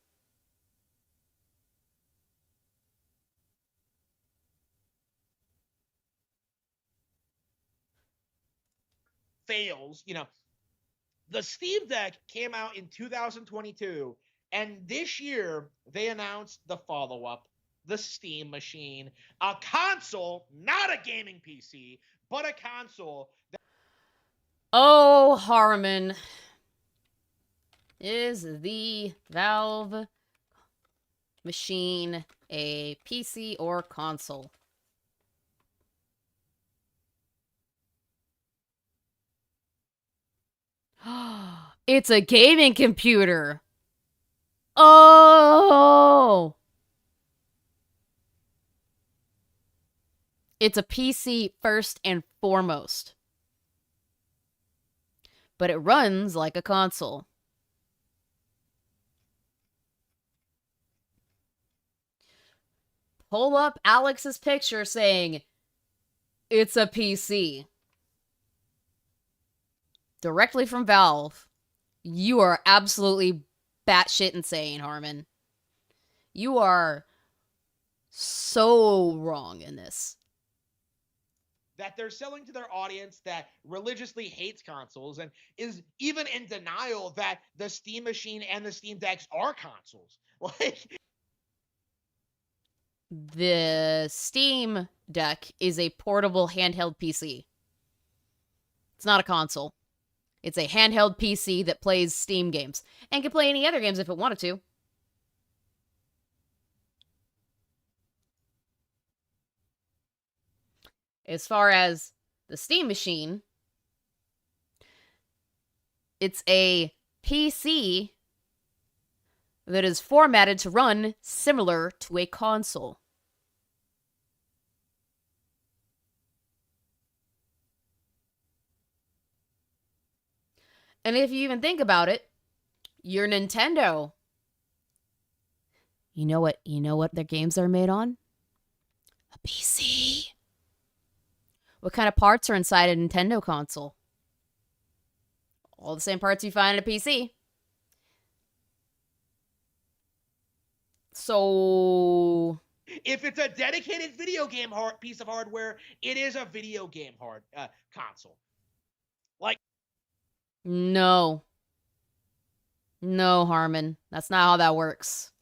Fails, you know. The Steam Deck came out in 2022, and this year they announced the follow-up, the Steam Machine, a console, not a gaming PC, but a console. Oh, Harmon. Is the Valve machine a PC or console? It's a gaming computer. Oh! It's a PC first and foremost. But it runs like a console. Pull up Alex's picture saying, it's a PC. Directly from Valve. You are absolutely batshit insane, Harmon. You are so wrong in this. That they're selling to their audience that religiously hates consoles and is even in denial that the Steam Machine and the Steam Decks are consoles. Like, the Steam Deck is a portable handheld PC. It's not a console. It's a handheld PC that plays Steam games and can play any other games if it wanted to. As far as the Steam Machine, it's a PC that is formatted to run similar to a console. And if you even think about it, you're Nintendo. You know what their games are made on? A PC. What kind of parts are inside a Nintendo console? All the same parts you find in a PC. So, if it's a dedicated video game piece of hardware, it is a video game console. Like, no, Harmon, that's not how that works.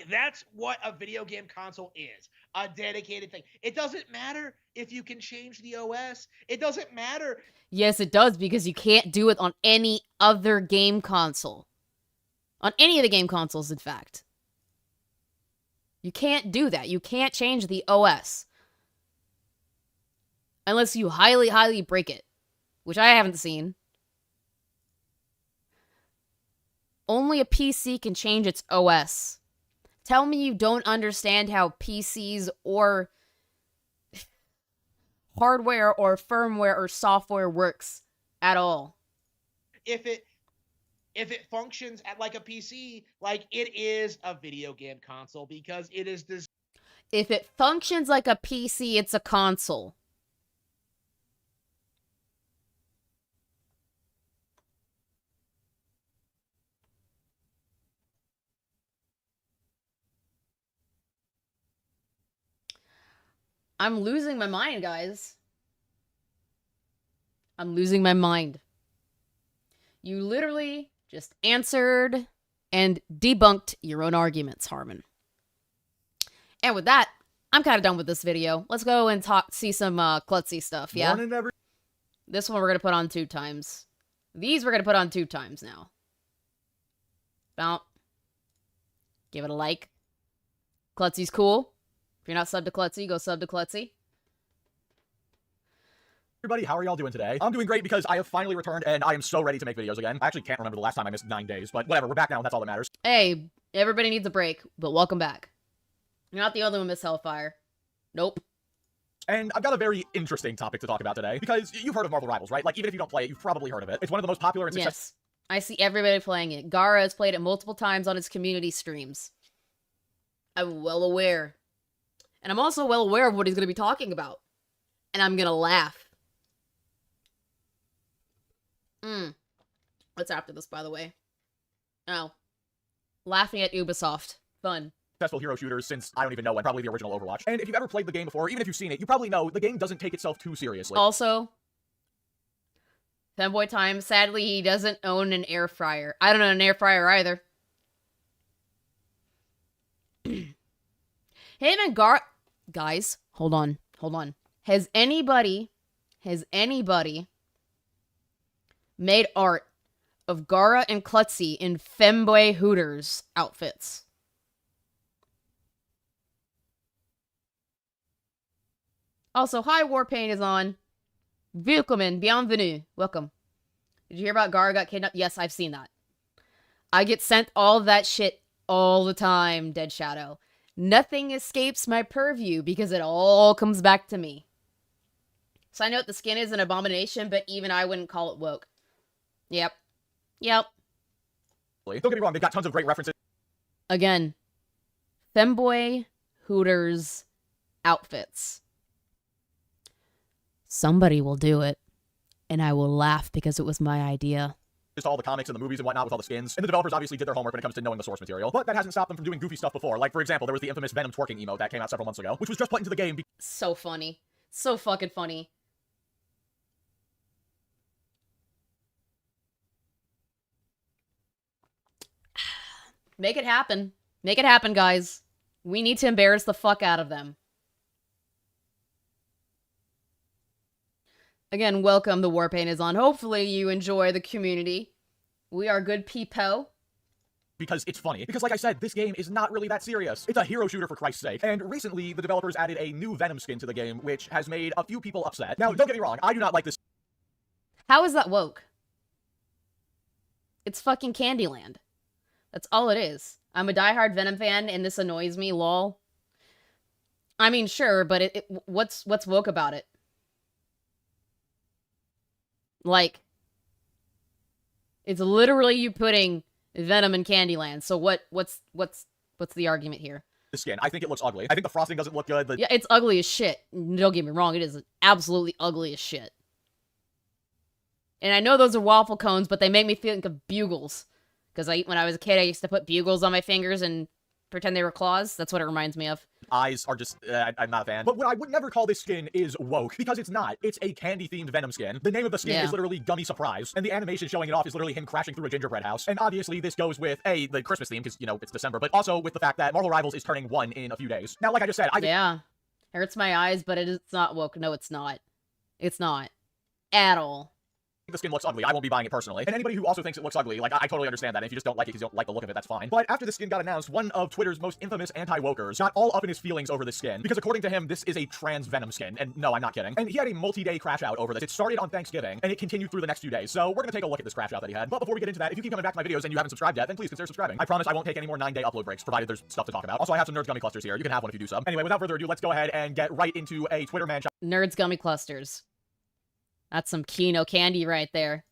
That's what a video game console is. A dedicated thing. It doesn't matter if you can change the OS. It doesn't matter. Yes, it does, because you can't do it on any other game console. On any of the game consoles, in fact. You can't do that. You can't change the OS. Unless you highly, highly break it. Which I haven't seen. Only a PC can change its OS. Tell me you don't understand how PCs or hardware or firmware or software works at all. If it functions like a PC, like it is a video game console because it is this. If it functions like a PC, it's a console. I'm losing my mind, guys. I'm losing my mind. You literally just answered and debunked your own arguments, Harmon. And with that, I'm kind of done with this video. Let's go and see some klutzy stuff, yeah? This one we're going to put on 2 times. These we're going to put on 2 times now. Bounce. Give it a like. Klutzy's cool. If you're not subbed to Klutzy, go sub to Klutzy. Everybody, how are y'all doing today? I'm doing great because I have finally returned and I am so ready to make videos again. I actually can't remember the last time I missed 9 days, but whatever, we're back now and that's all that matters. Hey, everybody needs a break, but welcome back. You're not the only one, Miss Hellfire. Nope. And I've got a very interesting topic to talk about today because you've heard of Marvel Rivals, right? Like, even if you don't play it, you've probably heard of it. It's one of the most popular and successful. Yes, I see everybody playing it. Gara has played it multiple times on his community streams. I'm well aware. And I'm also well aware of what he's going to be talking about. And I'm going to laugh. What's after this, by the way? Oh. Laughing at Ubisoft. Fun. Successful hero shooters since I don't even know when, probably the original Overwatch. And if you've ever played the game before, even if you've seen it, you probably know the game doesn't take itself too seriously. Also, Femboy Time, sadly, he doesn't own an air fryer. I don't own an air fryer either. Him and Guys, hold on. Has anybody made art of Gara and Klutzy in Femboy Hooters outfits? Also, hi, Warpaint is on. Willkommen, bienvenue. Welcome. Did you hear about Gara got kidnapped? Yes, I've seen that. I get sent all of that shit all the time, Dead Shadow. Nothing escapes my purview because it all comes back to me. So I know the skin is an abomination, but even I wouldn't call it woke. Yep. Yep. Don't get me wrong, they've got tons of great references. Again, femboy Hooters outfits. Somebody will do it, and I will laugh because it was my idea. Just all the comics and the movies and whatnot with all the skins. And the developers obviously did their homework when it comes to knowing the source material. But that hasn't stopped them from doing goofy stuff before. Like, for example, there was the infamous Venom twerking emote that came out several months ago, which was just put into the game. So funny. So fucking funny. Make it happen. Make it happen, guys. We need to embarrass the fuck out of them. Again, welcome. The Warpaint is on. Hopefully you enjoy the community. We are good people. Because it's funny. Because like I said, this game is not really that serious. It's a hero shooter for Christ's sake. And recently, the developers added a new Venom skin to the game, which has made a few people upset. Now, don't get me wrong, I do not like this. How is that woke? It's fucking Candyland. That's all it is. I'm a diehard Venom fan, and this annoys me, lol. I mean, sure, but what's woke about it? Like, it's literally you putting Venom in Candyland. So what's the argument here? The skin. I think it looks ugly. I think the frosting doesn't look good. Yeah, it's ugly as shit. Don't get me wrong, it is absolutely ugly as shit. And I know those are waffle cones, but they make me think of bugles. Because when I was a kid, I used to put bugles on my fingers and pretend they were claws. That's what it reminds me of. Eyes are just, I'm not a fan. But what I would never call this skin is woke, because it's not. It's a candy-themed Venom skin. The name of the skin is literally Gummy Surprise, and the animation showing it off is literally him crashing through a gingerbread house. And obviously this goes with, A, the Christmas theme, because, you know, it's December, but also with the fact that Marvel Rivals is turning 1 in a few days. Now, like I just said, Yeah. Hurts my eyes, but it's not woke. No, it's not. It's not. At all. The skin looks ugly. I won't be buying it personally. And anybody who also thinks it looks ugly, like, I totally understand that. And if you just don't like it because you don't like the look of it, that's fine. But after the skin got announced, one of Twitter's most infamous anti-wokers got all up in his feelings over this skin. Because according to him, this is a trans Venom skin. And no, I'm not kidding. And he had a multi-day crash out over this. It started on Thanksgiving, and it continued through the next few days. So we're gonna take a look at this crash out that he had. But before we get into that, if you keep coming back to my videos and you haven't subscribed yet, then please consider subscribing. I promise I won't take any more 9-day upload breaks, provided there's stuff to talk about. Also, I have some Nerds Gummy Clusters here. You can have one if you do sub. Anyway, without further ado, let's go ahead and get right into a Twitter man Nerds Gummy Clusters. That's some Kino candy right there.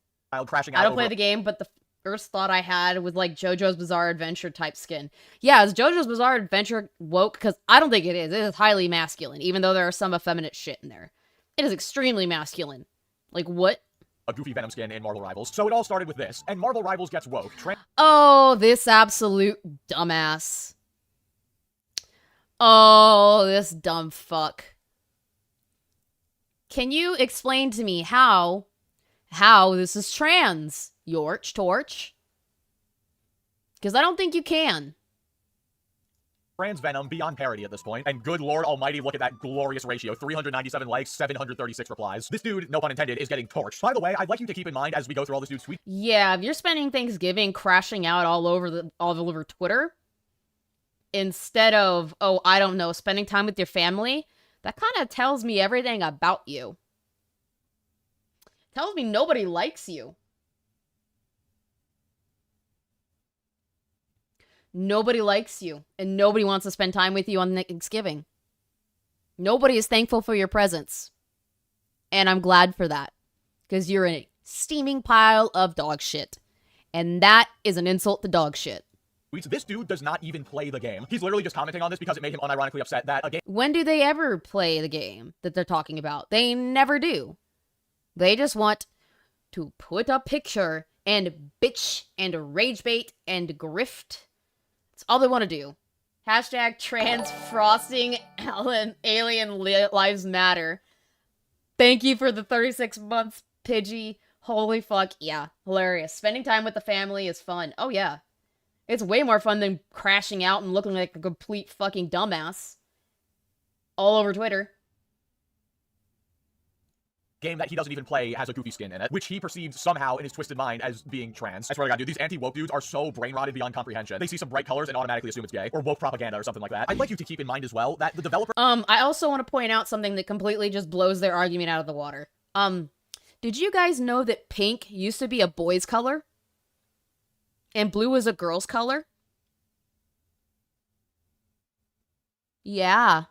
Crashing out. I don't play the game, but the first thought I had was like JoJo's Bizarre Adventure type skin. Yeah, is JoJo's Bizarre Adventure woke? Because I don't think it is. It is highly masculine, even though there are some effeminate shit in there. It is extremely masculine. Like, what? A goofy Venom skin in Marvel Rivals. So it all started with this, and Marvel Rivals gets woke. Oh, this absolute dumbass. Oh, this dumb fuck. Can you explain to me how this is trans, Yorch Torch? Because I don't think you can. Trans Venom beyond parody at this point, and good lord almighty, look at that glorious ratio. 397 likes, 736 replies. This dude, no pun intended, is getting torched. By the way, I'd like you to keep in mind as we go through all this dude's tweets. Yeah, if you're spending Thanksgiving crashing out all over Twitter, instead of, oh, I don't know, spending time with your family, that kind of tells me everything about you. Tells me nobody likes you. Nobody likes you, and nobody wants to spend time with you on Thanksgiving. Nobody is thankful for your presence. And I'm glad for that. Because you're a steaming pile of dog shit. And that is an insult to dog shit. This dude does not even play the game. He's literally just commenting on this because it made him unironically upset that a game. When do they ever play the game that they're talking about? They never do. They just want to put a picture and bitch and rage bait and grift. That's all they want to do. Hashtag trans frosting alien lives matter. Thank you for the 36 months, Pidgey. Holy fuck, yeah. Hilarious. Spending time with the family is fun. Oh yeah. It's way more fun than crashing out and looking like a complete fucking dumbass. All over Twitter. Game that he doesn't even play has a goofy skin in it, which he perceives somehow in his twisted mind as being trans. I swear to God, dude, these anti-woke dudes are so brain-rotted beyond comprehension. They see some bright colors and automatically assume it's gay, or woke propaganda or something like that. I'd like you to keep in mind as well that the developer— I also want to point out something that completely just blows their argument out of the water. Did you guys know that pink used to be a boy's color? And blue was a girl's color? Yeah.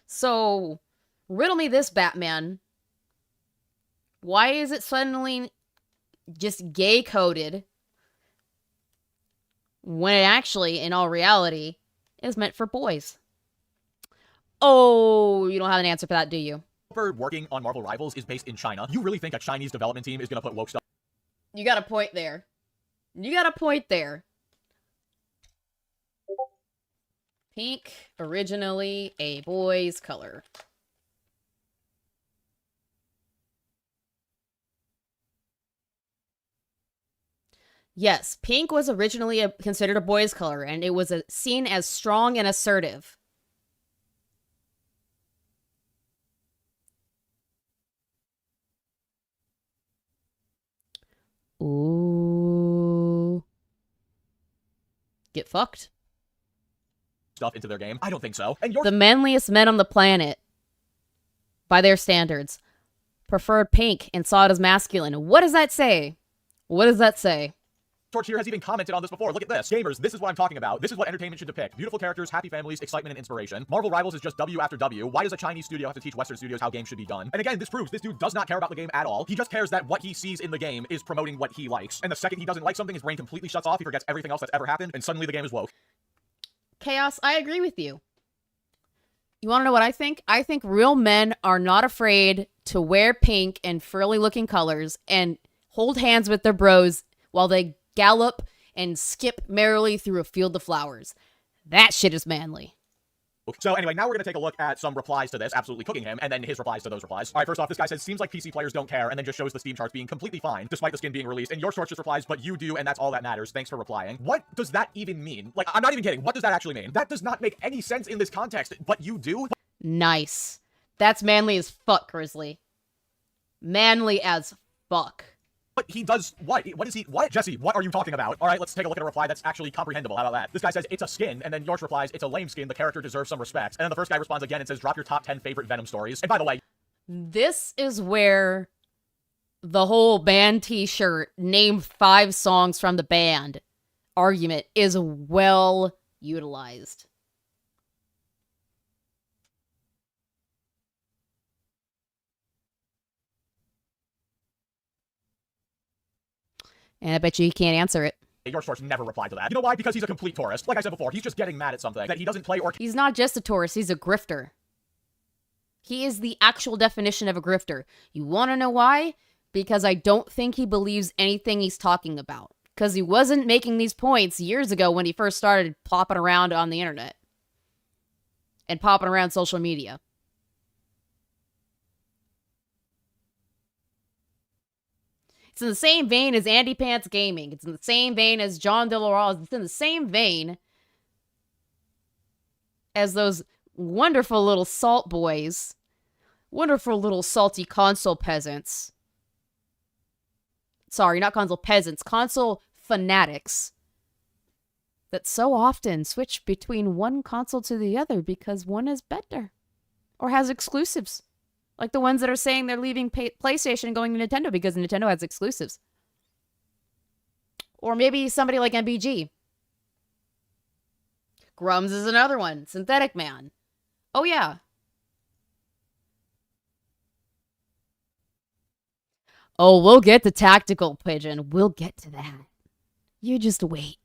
So, riddle me this, Batman. Why is it suddenly just gay-coded when it actually, in all reality, is meant for boys? Oh, you don't have an answer for that, do you? Working on Marvel Rivals is based in China. You really think a Chinese development team is going to put woke stuff? You got a point there. You got a point there. Pink, originally a boy's color. Yes, pink was originally considered a boy's color, and it was seen as strong and assertive. Ooh. Get fucked. Stuff into their game? I don't think so. And the manliest men on the planet, by their standards, preferred pink and saw it as masculine. What does that say? What does that say? Torch here has even commented on this before. Look at this. Gamers, this is what I'm talking about. This is what entertainment should depict. Beautiful characters, happy families, excitement, and inspiration. Marvel Rivals is just W after W. Why does a Chinese studio have to teach Western studios how games should be done? And again, this proves this dude does not care about the game at all. He just cares that what he sees in the game is promoting what he likes. And the second he doesn't like something, his brain completely shuts off. He forgets everything else that's ever happened, and suddenly the game is woke. Chaos, I agree with you. You want to know what I think? I think real men are not afraid to wear pink and frilly looking colors and hold hands with their bros while they gallop and skip merrily through a field of flowers. That shit is manly. So anyway, now we're going to take a look at some replies to this, absolutely cooking him, and then his replies to those replies. All right, first off, this guy says, seems like PC players don't care, and then just shows the Steam charts being completely fine, despite the skin being released. And your source just replies, but you do, and that's all that matters. Thanks for replying. What does that even mean? Like, I'm not even kidding. What does that actually mean? That does not make any sense in this context, but you do? Nice. That's manly as fuck, Grizzly. Manly as fuck. But he does what? What is he? What? Jesse, what are you talking about? All right, let's take a look at a reply that's actually comprehensible. How about that? This guy says, it's a skin, and then yours replies, it's a lame skin, the character deserves some respect. And then the first guy responds again and says, drop your top 10 favorite Venom stories. And by the way, this is where the whole band t-shirt, name 5 songs from the band argument is well utilized. And I bet you he can't answer it. Your source never replied to that. You know why? Because he's a complete tourist. Like I said before, he's just getting mad at something that he doesn't play or... He's not just a tourist, he's a grifter. He is the actual definition of a grifter. You want to know why? Because I don't think he believes anything he's talking about. Because he wasn't making these points years ago when he first started popping around on the internet. And popping around social media. It's in the same vein as Andy Pants Gaming. It's in the same vein as John DeLarosa. It's in the same vein as those wonderful little salt boys. Wonderful little salty console peasants. Sorry, not console peasants. Console fanatics. That so often switch between one console to the other because one is better. Or has exclusives. Like the ones that are saying they're leaving PlayStation and going to Nintendo because Nintendo has exclusives. Or maybe somebody like MBG. Grums is another one. Synthetic Man. Oh, yeah. Oh, we'll get to Tactical Pigeon. We'll get to that. You just wait.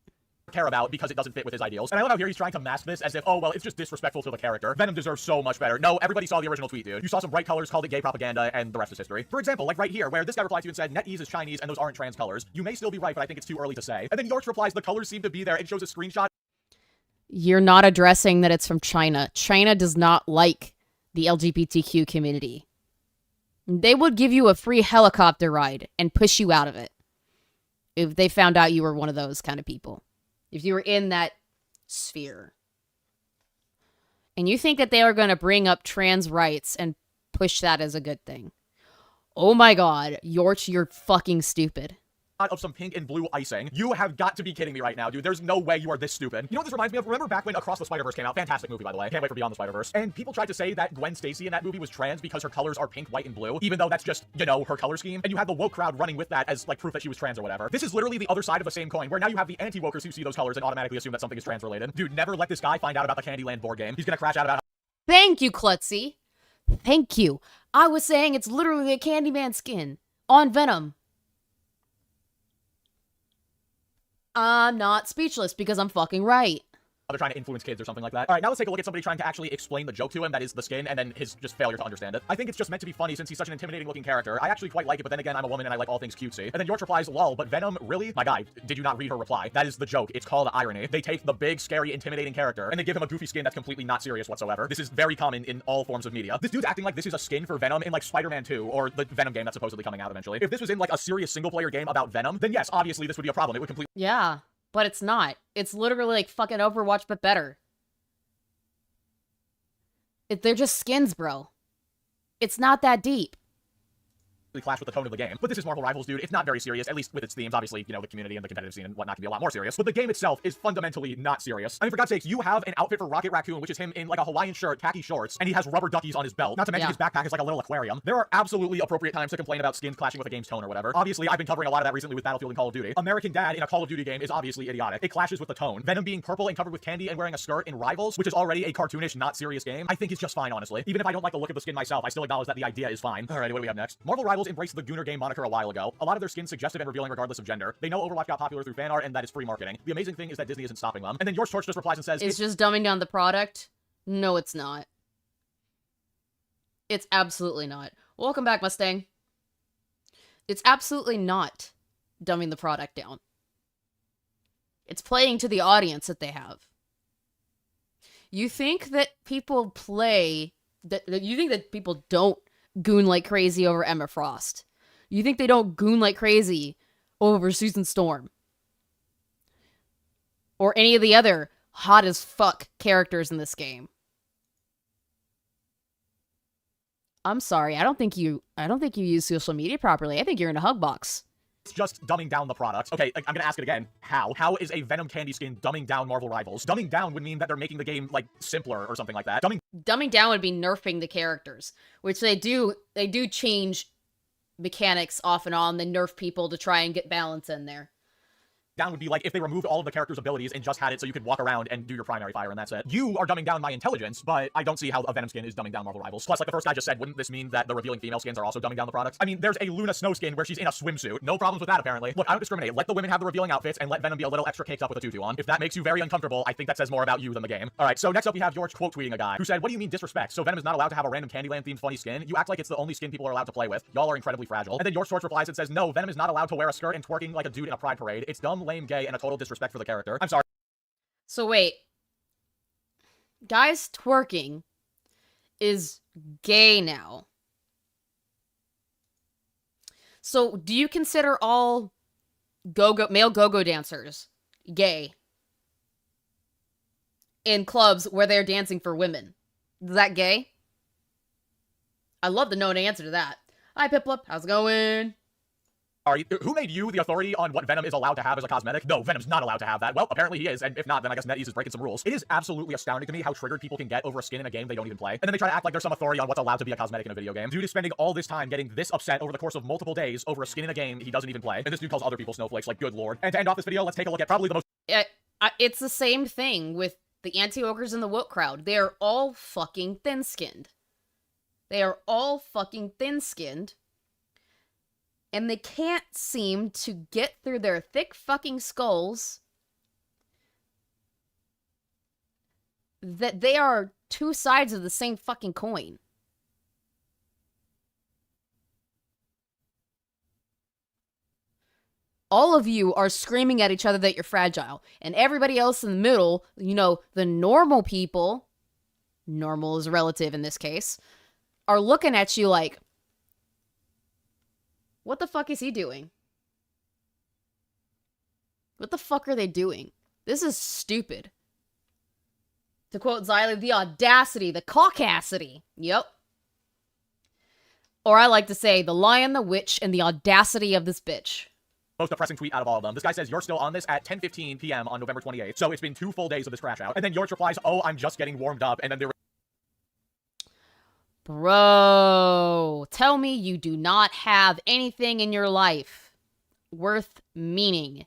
Care about because it doesn't fit with his ideals. And I love how here he's trying to mask this as if, oh, well, it's just disrespectful to the character. Venom deserves so much better. No, everybody saw the original tweet, dude. You saw some bright colors, called it gay propaganda, and the rest is history. For example, like right here, where this guy replied to you and said, NetEase is Chinese and those aren't trans colors. You may still be right, but I think it's too early to say. And then York's replies, the colors seem to be there, and shows a screenshot. You're not addressing that it's from China. China does not like the LGBTQ community. They would give you a free helicopter ride and push you out of it if they found out you were one of those kind of people. If you were in that sphere. And you think that they are going to bring up trans rights and push that as a good thing. Oh my god, Yorch, you're fucking stupid. of some pink and blue icing. You have got to be kidding me right now, dude. There's no way you are this stupid. You know what this reminds me of? Remember back when Across the Spider-Verse came out? Fantastic movie, by the way. Can't wait for Beyond the Spider-Verse. And people tried to say that Gwen Stacy in that movie was trans because her colors are pink, white, and blue, even though that's just, you know, her color scheme. And you had the woke crowd running with that as like proof that she was trans or whatever. This is literally the other side of the same coin, where now you have the anti-wokers who see those colors and automatically assume that something is trans-related. Dude, never let this guy find out about the Candyland board game. He's gonna crash out about. Thank you, Klutzy. Thank you. I was saying it's literally a Candyman skin on Venom. I'm not speechless because I'm fucking right. They're trying to influence kids or something like that. All right, now let's take a look at somebody trying to actually explain the joke to him, that is the skin, and then his just failure to understand it. I think it's just meant to be funny since he's such an intimidating looking character. I actually quite like it, but then again, I'm a woman and I like all things cutesy. And then York replies, lol, but Venom, really? My guy, did you not read her reply? That is the joke. It's called irony. They take the big, scary, intimidating character, and they give him a goofy skin that's completely not serious whatsoever. This is very common in all forms of media. This dude's acting like this is a skin for Venom in like Spider-Man 2, or the Venom game that's supposedly coming out eventually. If this was in like a serious single-player game about Venom, then yes, obviously this would be a problem. It would completely— Yeah, but it's not. It's literally like fucking Overwatch, but better. They're just skins, bro. It's not that deep. clash with the tone of the game. But this is Marvel Rivals, dude. It's not very serious, at least with its themes. Obviously, you know, the community and the competitive scene and whatnot can be a lot more serious. But the game itself is fundamentally not serious. I mean, for God's sakes, you have an outfit for Rocket Raccoon, which is him in like a Hawaiian shirt, khaki shorts, and he has rubber duckies on his belt. Not to mention his backpack is like a little aquarium. There are absolutely appropriate times to complain about skins clashing with a game's tone or whatever. Obviously, I've been covering a lot of that recently with Battlefield and Call of Duty. American Dad in a Call of Duty game is obviously idiotic. It clashes with the tone. Venom being purple and covered with candy and wearing a skirt in Rivals, which is already a cartoonish, not serious game, I think is just fine, honestly. Even if I don't like the look of the skin myself, I still acknowledge that the idea is fine. Alrighty, what do we have next? Marvel Rivals embraced the Gooner game moniker a while ago. A lot of their skins suggestive and revealing regardless of gender. They know Overwatch got popular through fan art and that is free marketing. The amazing thing is that Disney isn't stopping them. And then Yours Torch just replies and says, it's just dumbing down the product? No, it's not. It's absolutely not. Welcome back, Mustang. It's absolutely not dumbing the product down. It's playing to the audience that they have. You think that people play... you think that people don't goon like crazy over Emma Frost. You think they don't goon like crazy over Susan Storm. Or any of the other hot as fuck characters in this game. I'm sorry, I don't think you use social media properly. I think you're in a hug box. it's just dumbing down the product. Okay, I'm gonna ask it again. How? How is a Venom candy skin dumbing down Marvel Rivals? Dumbing down would mean that they're making the game, like, simpler or something like that. Dumbing down would be nerfing the characters, which they do change mechanics off and on, they nerf people to try and get balance in there. Down would be like if they removed all of the character's abilities and just had it so you could walk around and do your primary fire and that's it. You are dumbing down my intelligence, but I don't see how a Venom skin is dumbing down Marvel Rivals. Plus, like the first guy just said, wouldn't this mean that the revealing female skins are also dumbing down the products? I mean, there's a Luna Snow skin where she's in a swimsuit. No problems with that, apparently. Look, I don't discriminate. Let the women have the revealing outfits and let Venom be a little extra caked up with a tutu on. If that makes you very uncomfortable, I think that says more about you than the game. All right, so next up we have George quote tweeting a guy who said, "What do you mean disrespect? So Venom is not allowed to have a random Candyland themed funny skin? You act like it's the only skin people are allowed to play with. Y'all are incredibly fragile." And then George replies and says, "No, Venom is not allowed to wear a skirt and twerking like a dude in a pride parade. It's dumb, lame, gay, and a total disrespect for the character." I'm sorry. So wait. Guys twerking is gay now. So do you consider all male go-go dancers gay in clubs where they're dancing for women? Is that gay? I'd love to know an answer to that. Hi, Piplup. How's it going? Who made you the authority on what Venom is allowed to have as a cosmetic? No, Venom's not allowed to have that. Well, apparently he is, and if not, then I guess NetEase is breaking some rules. It is absolutely astounding to me how triggered people can get over a skin in a game they don't even play. And then they try to act like there's some authority on what's allowed to be a cosmetic in a video game. Dude is spending all this time getting this upset over the course of multiple days over a skin in a game he doesn't even play. And this dude calls other people snowflakes, like, good lord. And to end off this video, let's take a look at probably the most... It's the same thing with the anti-ogres and the woke crowd. They are all fucking thin-skinned. They are all fucking thin-skinned. And they can't seem to get through their thick fucking skulls that they are two sides of the same fucking coin. All of you are screaming at each other that you're fragile. And everybody else in the middle, you know, the normal people, normal is relative in this case, are looking at you like, what the fuck is he doing? What the fuck are they doing? This is stupid. To quote Xylee, the audacity, the caucasity. Yep. Or I like to say, the lion, the witch, and the audacity of this bitch. most depressing tweet out of all of them. This guy says, you're still on this at 10:15 p.m. on November 28th. So it's been 2 full days of this crash out. And then yours replies, oh, I'm just getting warmed up. And then there Bro, tell me you do not have anything in your life worth meaning.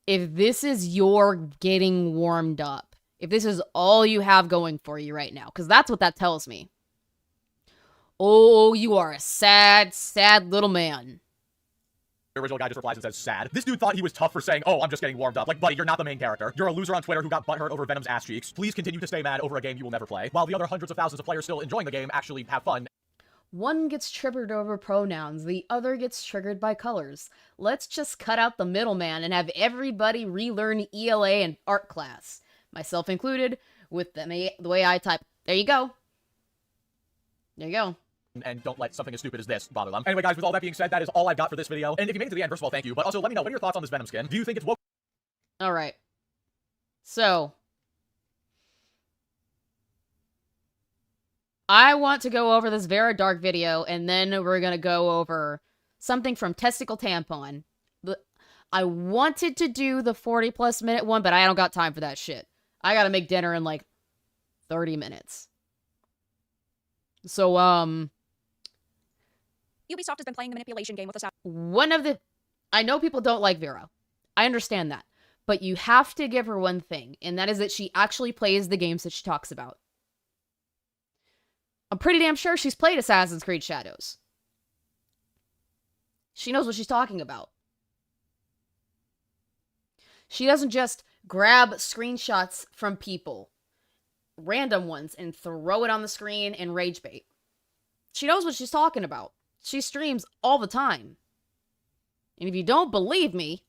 If this is your getting warmed up, if this is all you have going for you right now, because that's what that tells me. Oh, you are a sad, sad little man. The original guy just replies and says, sad. This dude thought he was tough for saying, oh, I'm just getting warmed up. Like, buddy, you're not the main character. You're a loser on Twitter who got butthurt over Venom's ass cheeks. Please continue to stay mad over a game you will never play, while the other hundreds of thousands of players still enjoying the game actually have fun. One gets triggered over pronouns, the other gets triggered by colors. Let's just cut out the middleman and have everybody relearn ELA and art class. Myself included, with the way I type. There you go. There you go. And don't let something as stupid as this bother them. Anyway, guys, with all that being said, that is all I've got for this video. And if you made it to the end, first of all, thank you. But also, let me know, what are your thoughts on this Venom skin? Do you think it's woke? Alright. So. I want to go over this Vera Dark video, and then we're gonna go over something from Testicle Tampon. I wanted to do the 40+ minute one, but I don't got time for that shit. I gotta make dinner in, like, 30 minutes. So, Ubisoft has been playing the manipulation game with us. I know people don't like Vera. I understand that. But you have to give her one thing, and that is that she actually plays the games that she talks about. I'm pretty damn sure she's played Assassin's Creed Shadows. She knows what she's talking about. She doesn't just grab screenshots from people, random ones, and throw it on the screen and rage bait. She knows what she's talking about. She streams all the time. And if you don't believe me,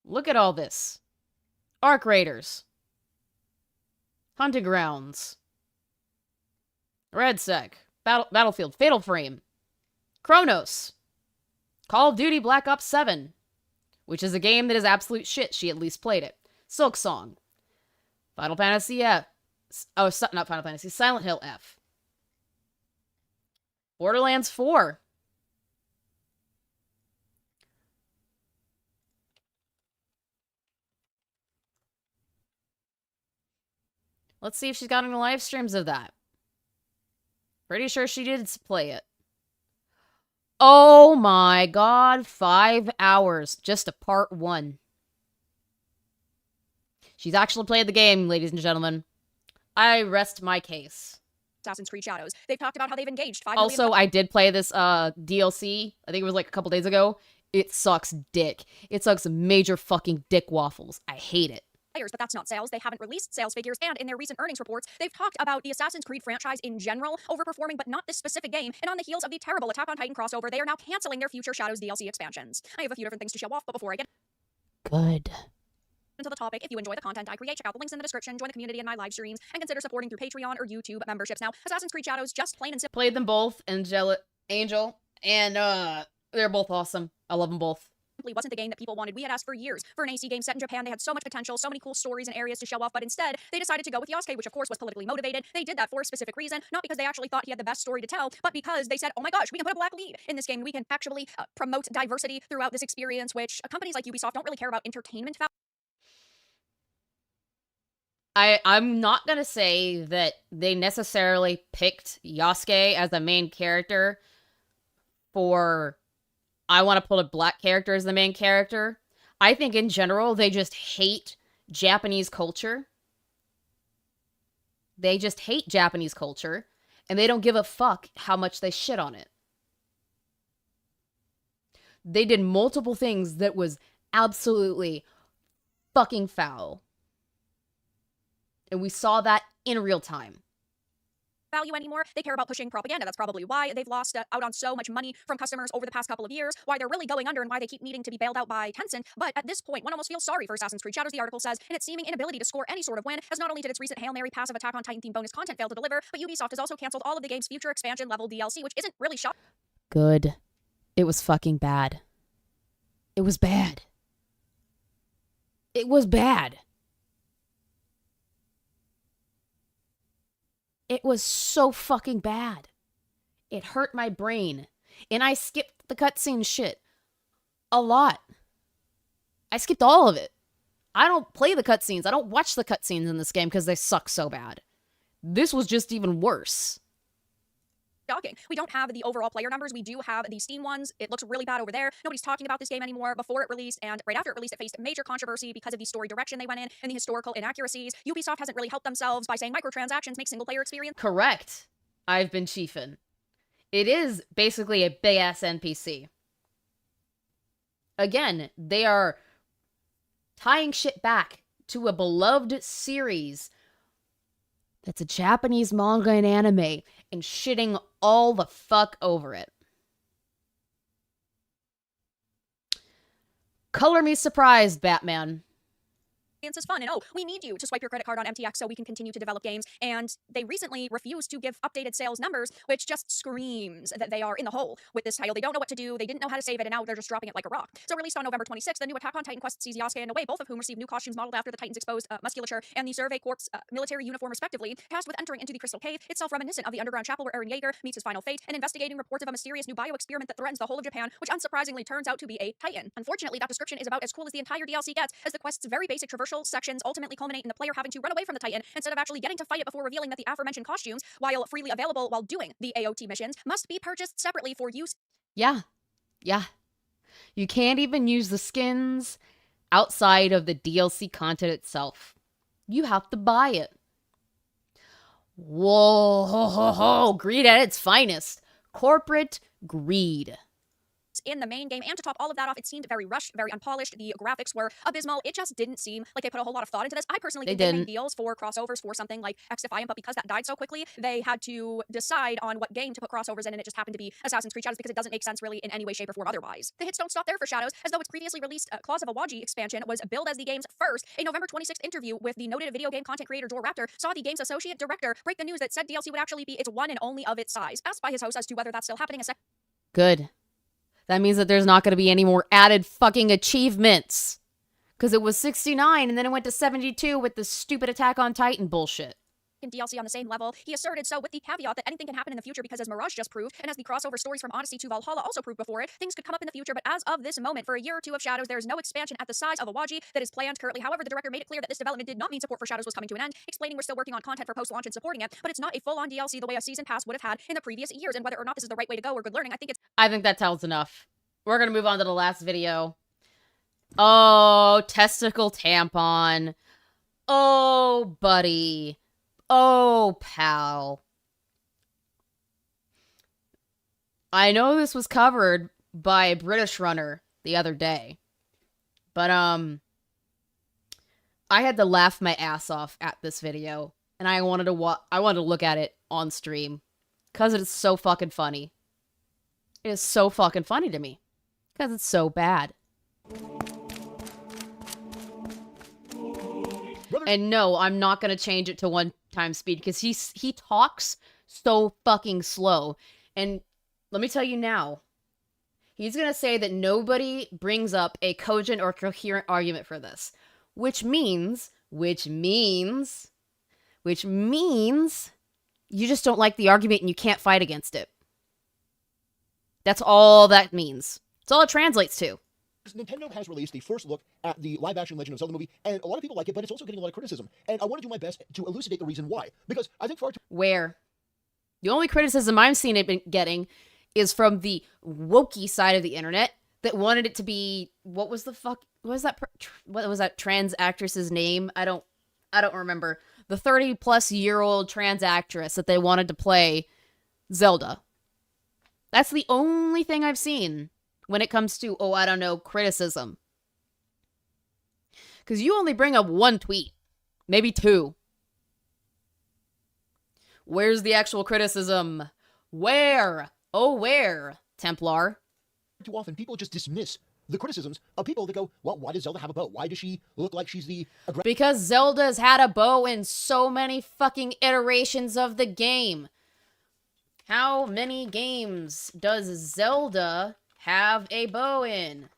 look at all this. Arc Raiders. Hunting Grounds. Red Sec. Battlefield. Fatal Frame. Chronos. Call of Duty Black Ops 7. Which is a game that is absolute shit. She at least played it. Silk Song. Final Fantasy F. Oh, not Final Fantasy. Silent Hill F. Borderlands 4. Let's see if she's got any live streams of that. Pretty sure she did play it. Oh my god, 5 hours. Just a part 1. She's actually played the game, ladies and gentlemen. I rest my case. Assassin's Creed Shadows. They've talked about how they've engaged 5 Also, I did play this DLC. I think it was like a couple days ago. It sucks dick. It sucks major fucking dick waffles. I hate it. Players, but that's not sales. They haven't released sales figures, and in their recent earnings reports, they've talked about the Assassin's Creed franchise in general overperforming, but not this specific game. And on the heels of the terrible Attack on Titan crossover, they are now canceling their future Shadows DLC expansions. I have a few different things to show off, but before I get Good. into the topic, if you enjoy the content I create, check out the links in the description, join the community in my live streams, and consider supporting through Patreon or YouTube memberships. Now, Assassin's Creed Shadows, just plain and simple, Played them both, Angel, and they're both awesome. I love them both. wasn't the game that people wanted. We had asked for years for an AC game set in Japan. They had so much potential, so many cool stories and areas to show off, but instead, they decided to go with Yasuke, which of course was politically motivated. They did that for a specific reason, not because they actually thought he had the best story to tell, but because they said, oh my gosh, we can put a black lead in this game. We can actually promote diversity throughout this experience, which companies like Ubisoft don't really care about entertainment value. I'm not gonna say that they necessarily picked Yasuke as the main character for I want to put a black character as the main character. I think in general they just hate Japanese culture. They just hate Japanese culture, and they don't give a fuck how much they shit on it. They did multiple things that was absolutely fucking foul. And we saw that in real time. Value anymore. They care about pushing propaganda. That's probably why they've lost out on so much money from customers over the past couple of years, why they're really going under, and why they keep needing to be bailed out by Tencent. But at this point, one almost feels sorry for Assassin's Creed Shadows, the article says, in its seeming inability to score any sort of win, as not only did its recent Hail Mary passive Attack on Titan theme bonus content fail to deliver, but Ubisoft has also canceled all of the game's future expansion level DLC, which isn't really shocking. Good. It was fucking bad. It was bad. It was bad. It was so fucking bad. It hurt my brain. And I skipped the cutscene shit a lot. I skipped all of it. I don't play the cutscenes. I don't watch the cutscenes in this game because they suck so bad. This was just even worse. Shocking. We don't have the overall player numbers. We do have the Steam ones. It looks really bad over there. Nobody's talking about this game anymore. Before it released and right after it released, it faced major controversy because of the story direction they went in and the historical inaccuracies. Ubisoft hasn't really helped themselves by saying microtransactions make single-player experience. Correct. I've been chiefin'. It is basically a big-ass NPC. Again, they are tying shit back to a beloved series that's a Japanese manga and anime and shitting all the fuck over it. Color me surprised, Batman. Is fun, and oh, we need you to swipe your credit card on MTX so we can continue to develop games. And they recently refused to give updated sales numbers, which just screams that they are in the hole with this title. They don't know what to do, they didn't know how to save it, and now they're just dropping it like a rock. So released on November 26th, the new Attack on Titan quest sees Yasuke and Away, both of whom receive new costumes modeled after the Titan's exposed musculature and the Survey Corps military uniform respectively, tasked with entering into the Crystal Cave, itself reminiscent of the underground chapel where Eren Yeager meets his final fate, and investigating reports of a mysterious new bioexperiment that threatens the whole of Japan, which unsurprisingly turns out to be a Titan. Unfortunately, that description is about as cool as the entire DLC gets, as the quest's very basic traversal sections ultimately culminate in the player having to run away from the Titan instead of actually getting to fight it before revealing that the aforementioned costumes, while freely available while doing the AOT missions, must be purchased separately for use. Yeah. You can't even use the skins outside of the DLC content itself. You have to buy it. Whoa, greed at its finest. Corporate greed. In the main game, and to top all of that off, it seemed very rushed, very unpolished. The graphics were abysmal. It just didn't seem like they put a whole lot of thought into this. I personally think they made deals for crossovers for something like XDefiant, but because that died so quickly, they had to decide on what game to put crossovers in, and it just happened to be Assassin's Creed Shadows because it doesn't make sense really in any way, shape, or form otherwise. The hits don't stop there for Shadows, as though its previously released Claws of Awaji expansion was billed as the game's first. A November 26th interview with the noted video game content creator Jor Raptor saw the game's associate director break the news that said DLC would actually be its one and only of its size. Asked by his host as to whether that's still happening, Good. That means that there's not going to be any more added fucking achievements. Because it was 69 and then it went to 72 with the stupid Attack on Titan bullshit. DLC on the same level. He asserted so with the caveat that anything can happen in the future because as Mirage just proved, and as the crossover stories from Odyssey to Valhalla also proved before it, things could come up in the future, but as of this moment, for a year or two of Shadows, there is no expansion at the size of Awaji that is planned currently. However, the director made it clear that this development did not mean support for Shadows was coming to an end, explaining we're still working on content for post-launch and supporting it, but it's not a full-on DLC the way a season pass would have had in the previous years, and whether or not this is the right way to go or good learning, I think that tells enough. We're going to move on to the last video. Oh, testicle tampon. Oh, buddy. Oh, pal. I know this was covered by a British runner the other day. But, I had to laugh my ass off at this video. And I wanted to look at it on stream. Because it is so fucking funny. It is so fucking funny to me. Because it's so bad. And no, I'm not going to change it to 1x speed because he talks so fucking slow. And let me tell you now, he's going to say that nobody brings up a cogent or coherent argument for this. Which means you just don't like the argument and you can't fight against it. That's all that means. That's all it translates to. Nintendo has released the first look at the live-action Legend of Zelda movie, and a lot of people like it, but it's also getting a lot of criticism. And I want to do my best to elucidate the reason why. Because I think Where? The only criticism I've seen it getting is from the wokey side of the internet that wanted it to be... What was that trans actress's name? I don't remember. The 30-plus-year-old trans actress that they wanted to play Zelda. That's the only thing I've seen when it comes to, criticism. Because you only bring up one tweet. Maybe two. Where's the actual criticism? Where? Oh, where, Templar? Too often, people just dismiss the criticisms of people that go, well, why does Zelda have a bow? Why does she look like she's the... Because Zelda's had a bow in so many fucking iterations of the game. How many games does Zelda have a bow in?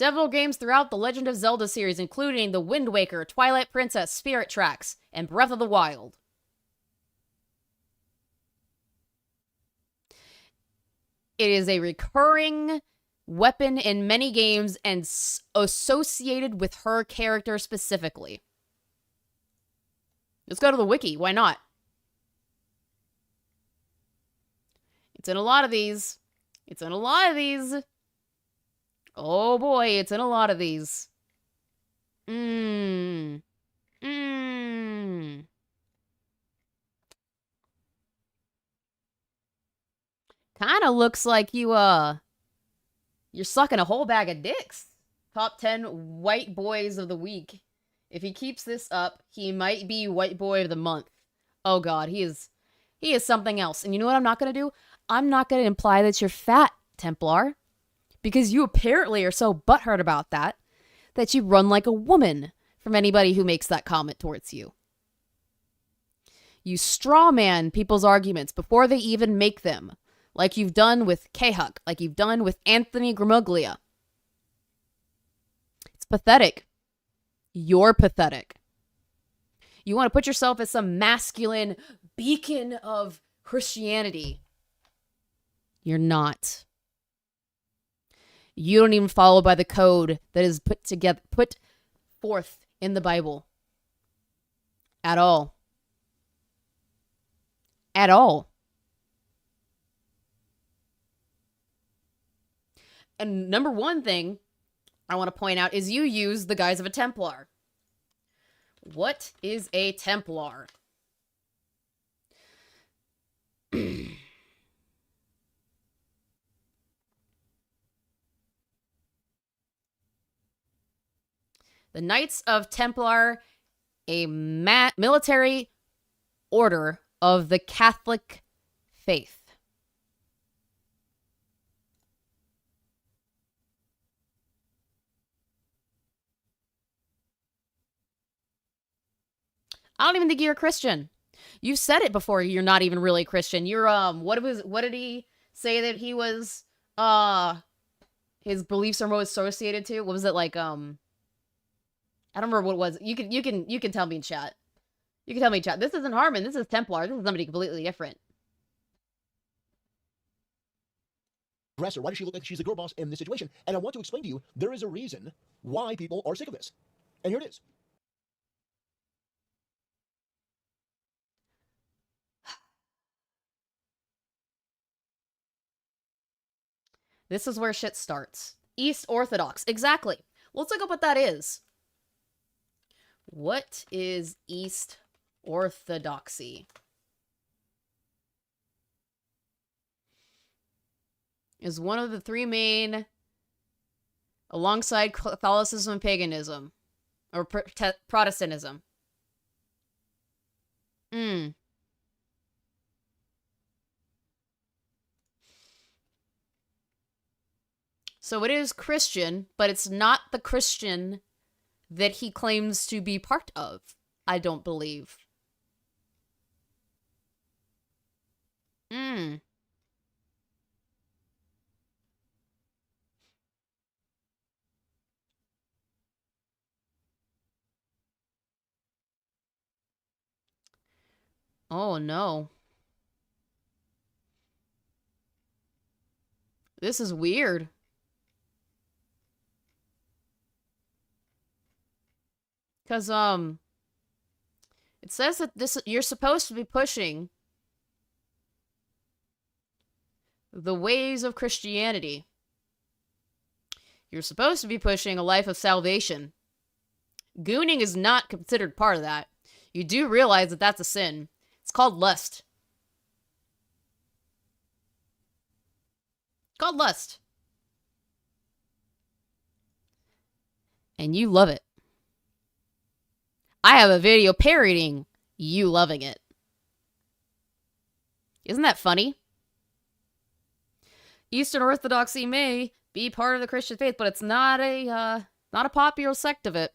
several games throughout the Legend of Zelda series, including The Wind Waker, Twilight Princess, Spirit Tracks, and Breath of the Wild. It is a recurring weapon in many games and associated with her character specifically. Let's go to the wiki. Why not? It's in a lot of these. It's in a lot of these. Oh boy, it's in a lot of these. Kinda looks like you're sucking a whole bag of dicks. Top 10 white boys of the week. If he keeps this up, he might be white boy of the month. Oh god, he is something else. And you know what I'm not gonna do? I'm not gonna imply that you're fat, Templar. Because you apparently are so butthurt about that you run like a woman from anybody who makes that comment towards you. You straw man people's arguments before they even make them. Like you've done with K-Huck, like you've done with Anthony Gramuglia. It's pathetic. You're pathetic. You want to put yourself as some masculine beacon of Christianity. You're not. You don't even follow by the code that is put forth in the Bible. At all. At all. And number one thing I want to point out is you use the guise of a Templar. What is a Templar? The Knights of Templar, a military order of the Catholic faith. I don't even think you're a Christian. You said it before, you're not even really Christian. You're, what did he say that he was, his beliefs are most associated to? What was it like, I don't remember what it was. You can tell me in chat. You can tell me in chat. This isn't Harmon. This is Templar. This is somebody completely different. Aggressor. Why does she look like she's the girl boss in this situation? And I want to explain to you, there is a reason why people are sick of this. And here it is. This is where shit starts. East Orthodox. Exactly. Let's look up what that is. What is East Orthodoxy? Is one of the three main, alongside Catholicism and paganism, or Protestantism. So it is Christian, but it's not the Christian that he claims to be part of, I don't believe. Oh no. This is weird. Because, it says that you're supposed to be pushing the ways of Christianity. You're supposed to be pushing a life of salvation. Gooning is not considered part of that. You do realize that that's a sin. It's called lust. It's called lust. And you love it. I have a video parodying you loving it. Isn't that funny? Eastern Orthodoxy may be part of the Christian faith, but it's not a popular sect of it.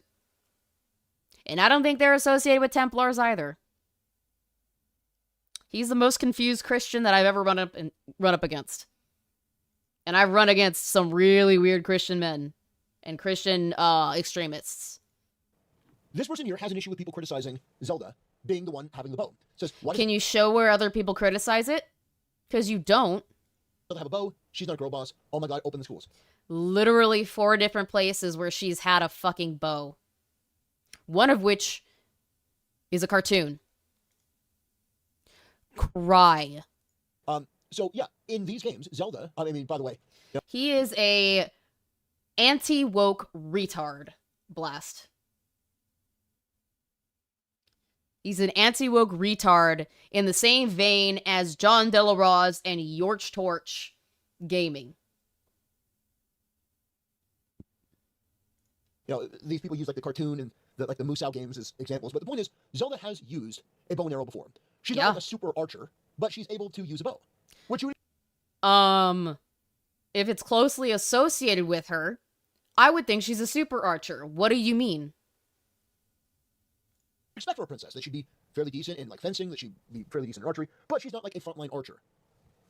And I don't think they're associated with Templars either. He's the most confused Christian that I've ever run up against. And I've run against some really weird Christian men. and Christian extremists. This person here has an issue with people criticizing Zelda being the one having the bow. Says, why does Can you show where other people criticize it? Because you don't. Zelda have a bow? She's not a girl boss. Oh my god, open the schools. Literally 4 different places where she's had a fucking bow. One of which is a cartoon. Cry. So yeah, in these games, Zelda, I mean, by the way, He is a anti-woke retard. Blast. He's an anti-woke retard in the same vein as John Delaroz and Yorch Torch Gaming. these people use like the cartoon and the Musou games as examples, but the point is, Zelda has used a bow and arrow before. She's not like a super archer, but she's able to use a bow. Which you if it's closely associated with her, I would think she's a super archer. What do you mean? Respect for a princess, that she'd be fairly decent in like fencing, that she'd be fairly decent in archery, but she's not like a frontline archer.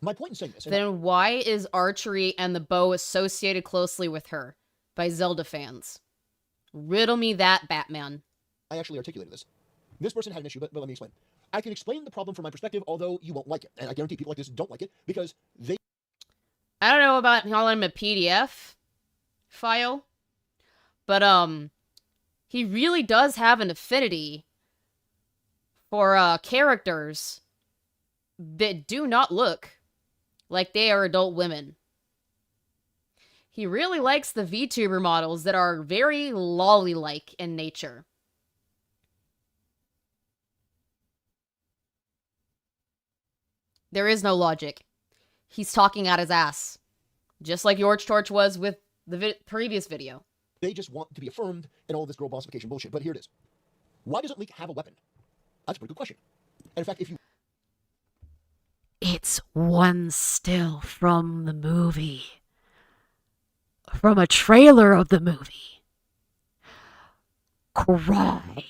My point in saying this. Then why is archery and the bow associated closely with her by Zelda fans? Riddle me that, Batman. I actually articulated this. This person had an issue, but let me explain. I can explain the problem from my perspective, although you won't like it. And I guarantee people like this don't like it, because they... I don't know about calling him a PDF file, but he really does have an affinity for characters that do not look like they are adult women. He really likes the VTuber models that are very lolly-like in nature. There is no logic. He's talking out his ass. Just like Yorch Torch was with the previous video. They just want to be affirmed in all this girl bossification bullshit. But here it is. Why doesn't Link have a weapon? That's a pretty good question. And in fact, if you... It's one still from the movie. From a trailer of the movie. Cry.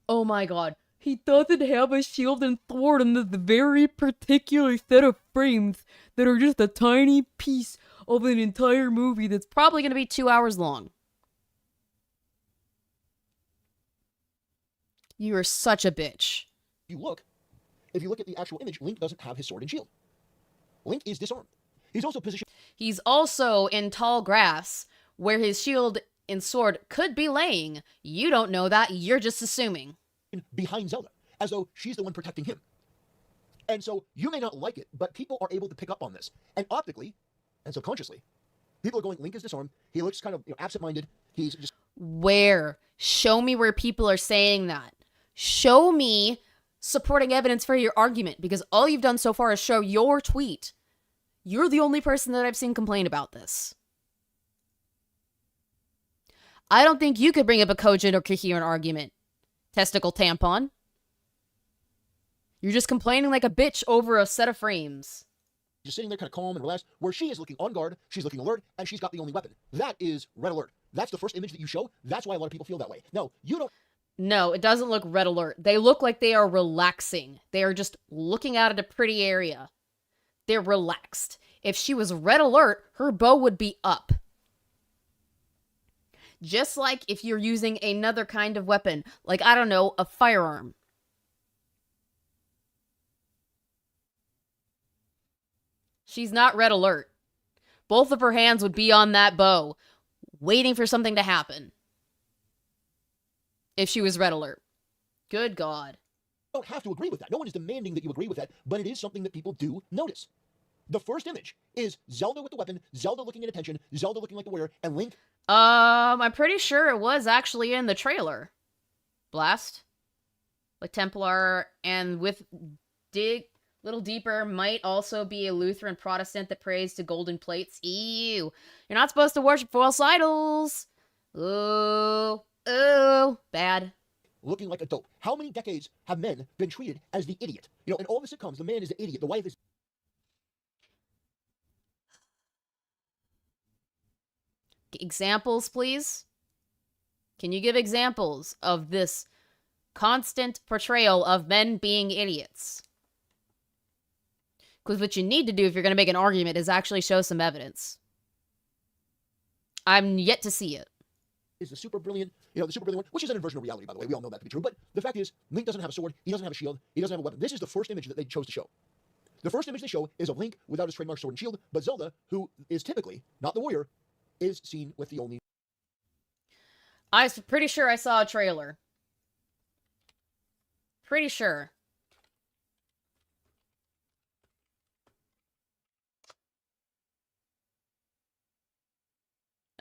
Oh my god. He doesn't have a shield and sword in this very particular set of frames that are just a tiny piece of an entire movie that's probably going to be 2 hours long. You are such a bitch. If you look at the actual image, Link doesn't have his sword and shield. Link is disarmed. He's also positioned... He's also in tall grass, where his shield and sword could be laying. You don't know that, you're just assuming. Behind Zelda, as though she's the one protecting him. And so, you may not like it, but people are able to pick up on this. And optically, and subconsciously, people are going, Link is disarmed, he looks kind of absent-minded, he's just... Where? Show me where people are saying that. Show me supporting evidence for your argument, because all you've done so far is show your tweet. You're the only person that I've seen complain about this. I don't think you could bring up a cogent or coherent argument. Testicle tampon. You're just complaining like a bitch over a set of frames. Just sitting there kind of calm and relaxed, where she is looking on guard, she's looking alert, and she's got the only weapon. That is red alert. That's the first image that you show. That's why a lot of people feel that way. No, you don't... No, it doesn't look red alert. They look like they are relaxing. They are just looking out at a pretty area. They're relaxed. If she was red alert, her bow would be up. Just like if you're using another kind of weapon, like, I don't know, a firearm. She's not red alert. Both of her hands would be on that bow, waiting for something to happen. If she was red alert. Good God. You don't have to agree with that. No one is demanding that you agree with that, but it is something that people do notice. The first image is Zelda with the weapon, Zelda looking at attention, Zelda looking like the wearer, and Link... I'm pretty sure it was actually in the trailer. Blast. Like Templar, and with dig little deeper might also be a Lutheran Protestant that prays to golden plates. Ew. You're not supposed to worship false idols. Ooh. Ooh. Bad. Looking like a dope. How many decades have men been treated as the idiot? You know, in all the sitcoms, the man is the idiot, the wife is... Examples, please? Can you give examples of this constant portrayal of men being idiots? Because what you need to do if you're going to make an argument is actually show some evidence. I'm yet to see it. Is the super brilliant, the super brilliant one, which is an inversion of reality, by the way. We all know that to be true. But the fact is, Link doesn't have a sword, he doesn't have a shield, he doesn't have a weapon. This is the first image that they chose to show. The first image they show is of Link without his trademark sword and shield, but Zelda, who is typically not the warrior, is seen with the only... I was pretty sure I saw a trailer. Pretty sure.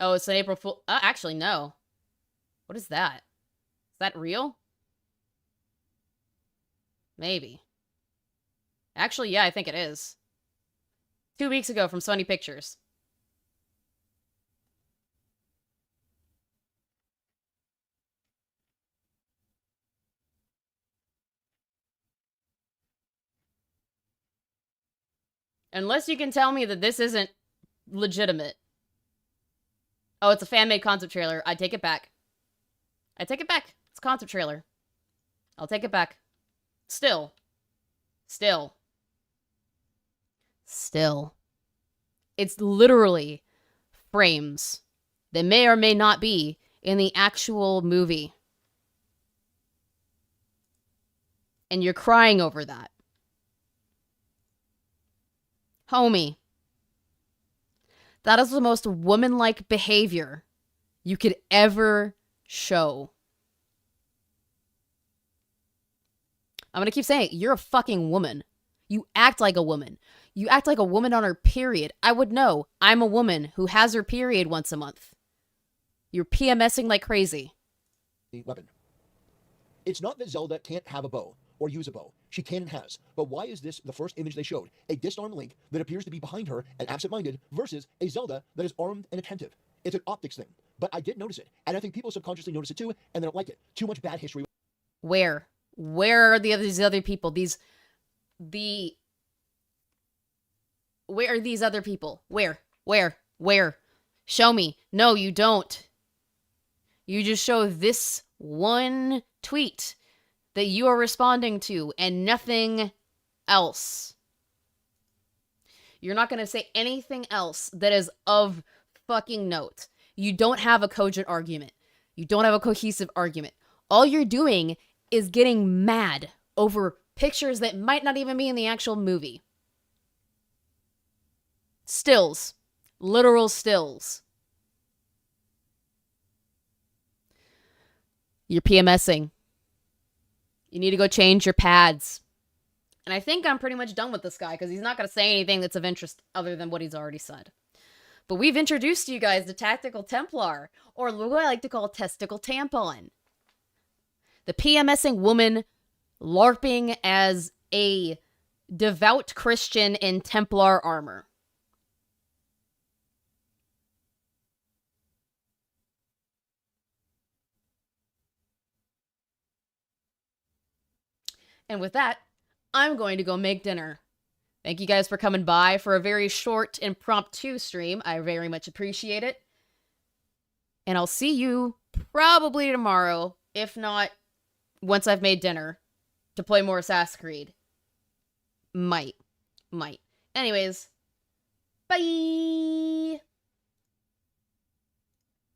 Oh, it's an April Fool. Actually, no. What is that? Is that real? Maybe. Actually, yeah, I think it is. 2 weeks ago from Sony Pictures. Unless you can tell me that this isn't legitimate. Oh, it's a fan-made concept trailer. I take it back. I take it back. It's a concept trailer. I'll take it back. Still. It's literally frames that may or may not be in the actual movie. And you're crying over that. Homie. That is the most woman-like behavior you could ever show. I'm gonna keep saying it. You're a fucking woman. You act like a woman. You act like a woman on her period. I would know. I'm a woman who has her period once a month. You're PMSing like crazy. Weapon. It's not that Zelda can't have a bow or use a bow. She can and has. But why is this the first image they showed? A disarmed Link that appears to be behind her and absent-minded versus a Zelda that is armed and attentive. It's an optics thing. But I did notice it. And I think people subconsciously notice it too, and they don't like it. Too much bad history. Where? Where are these other people? Where are these other people? Where? Show me. No, you don't. You just show this one tweet that you are responding to and nothing else. You're not going to say anything else that is of fucking note. You don't have a cogent argument. You don't have a cohesive argument. All you're doing is getting mad over pictures that might not even be in the actual movie. Stills. Literal stills. You're PMSing. You need to go change your pads. And I think I'm pretty much done with this guy because he's not going to say anything that's of interest other than what he's already said. But we've introduced you guys to Tactical Templar, or what I like to call Testicle Tampon. The PMSing woman LARPing as a devout Christian in Templar armor. And with that, I'm going to go make dinner. Thank you guys for coming by for a very short, impromptu stream. I very much appreciate it. And I'll see you probably tomorrow, if not once I've made dinner, to play more Assassin's Creed. Might. Anyways, bye!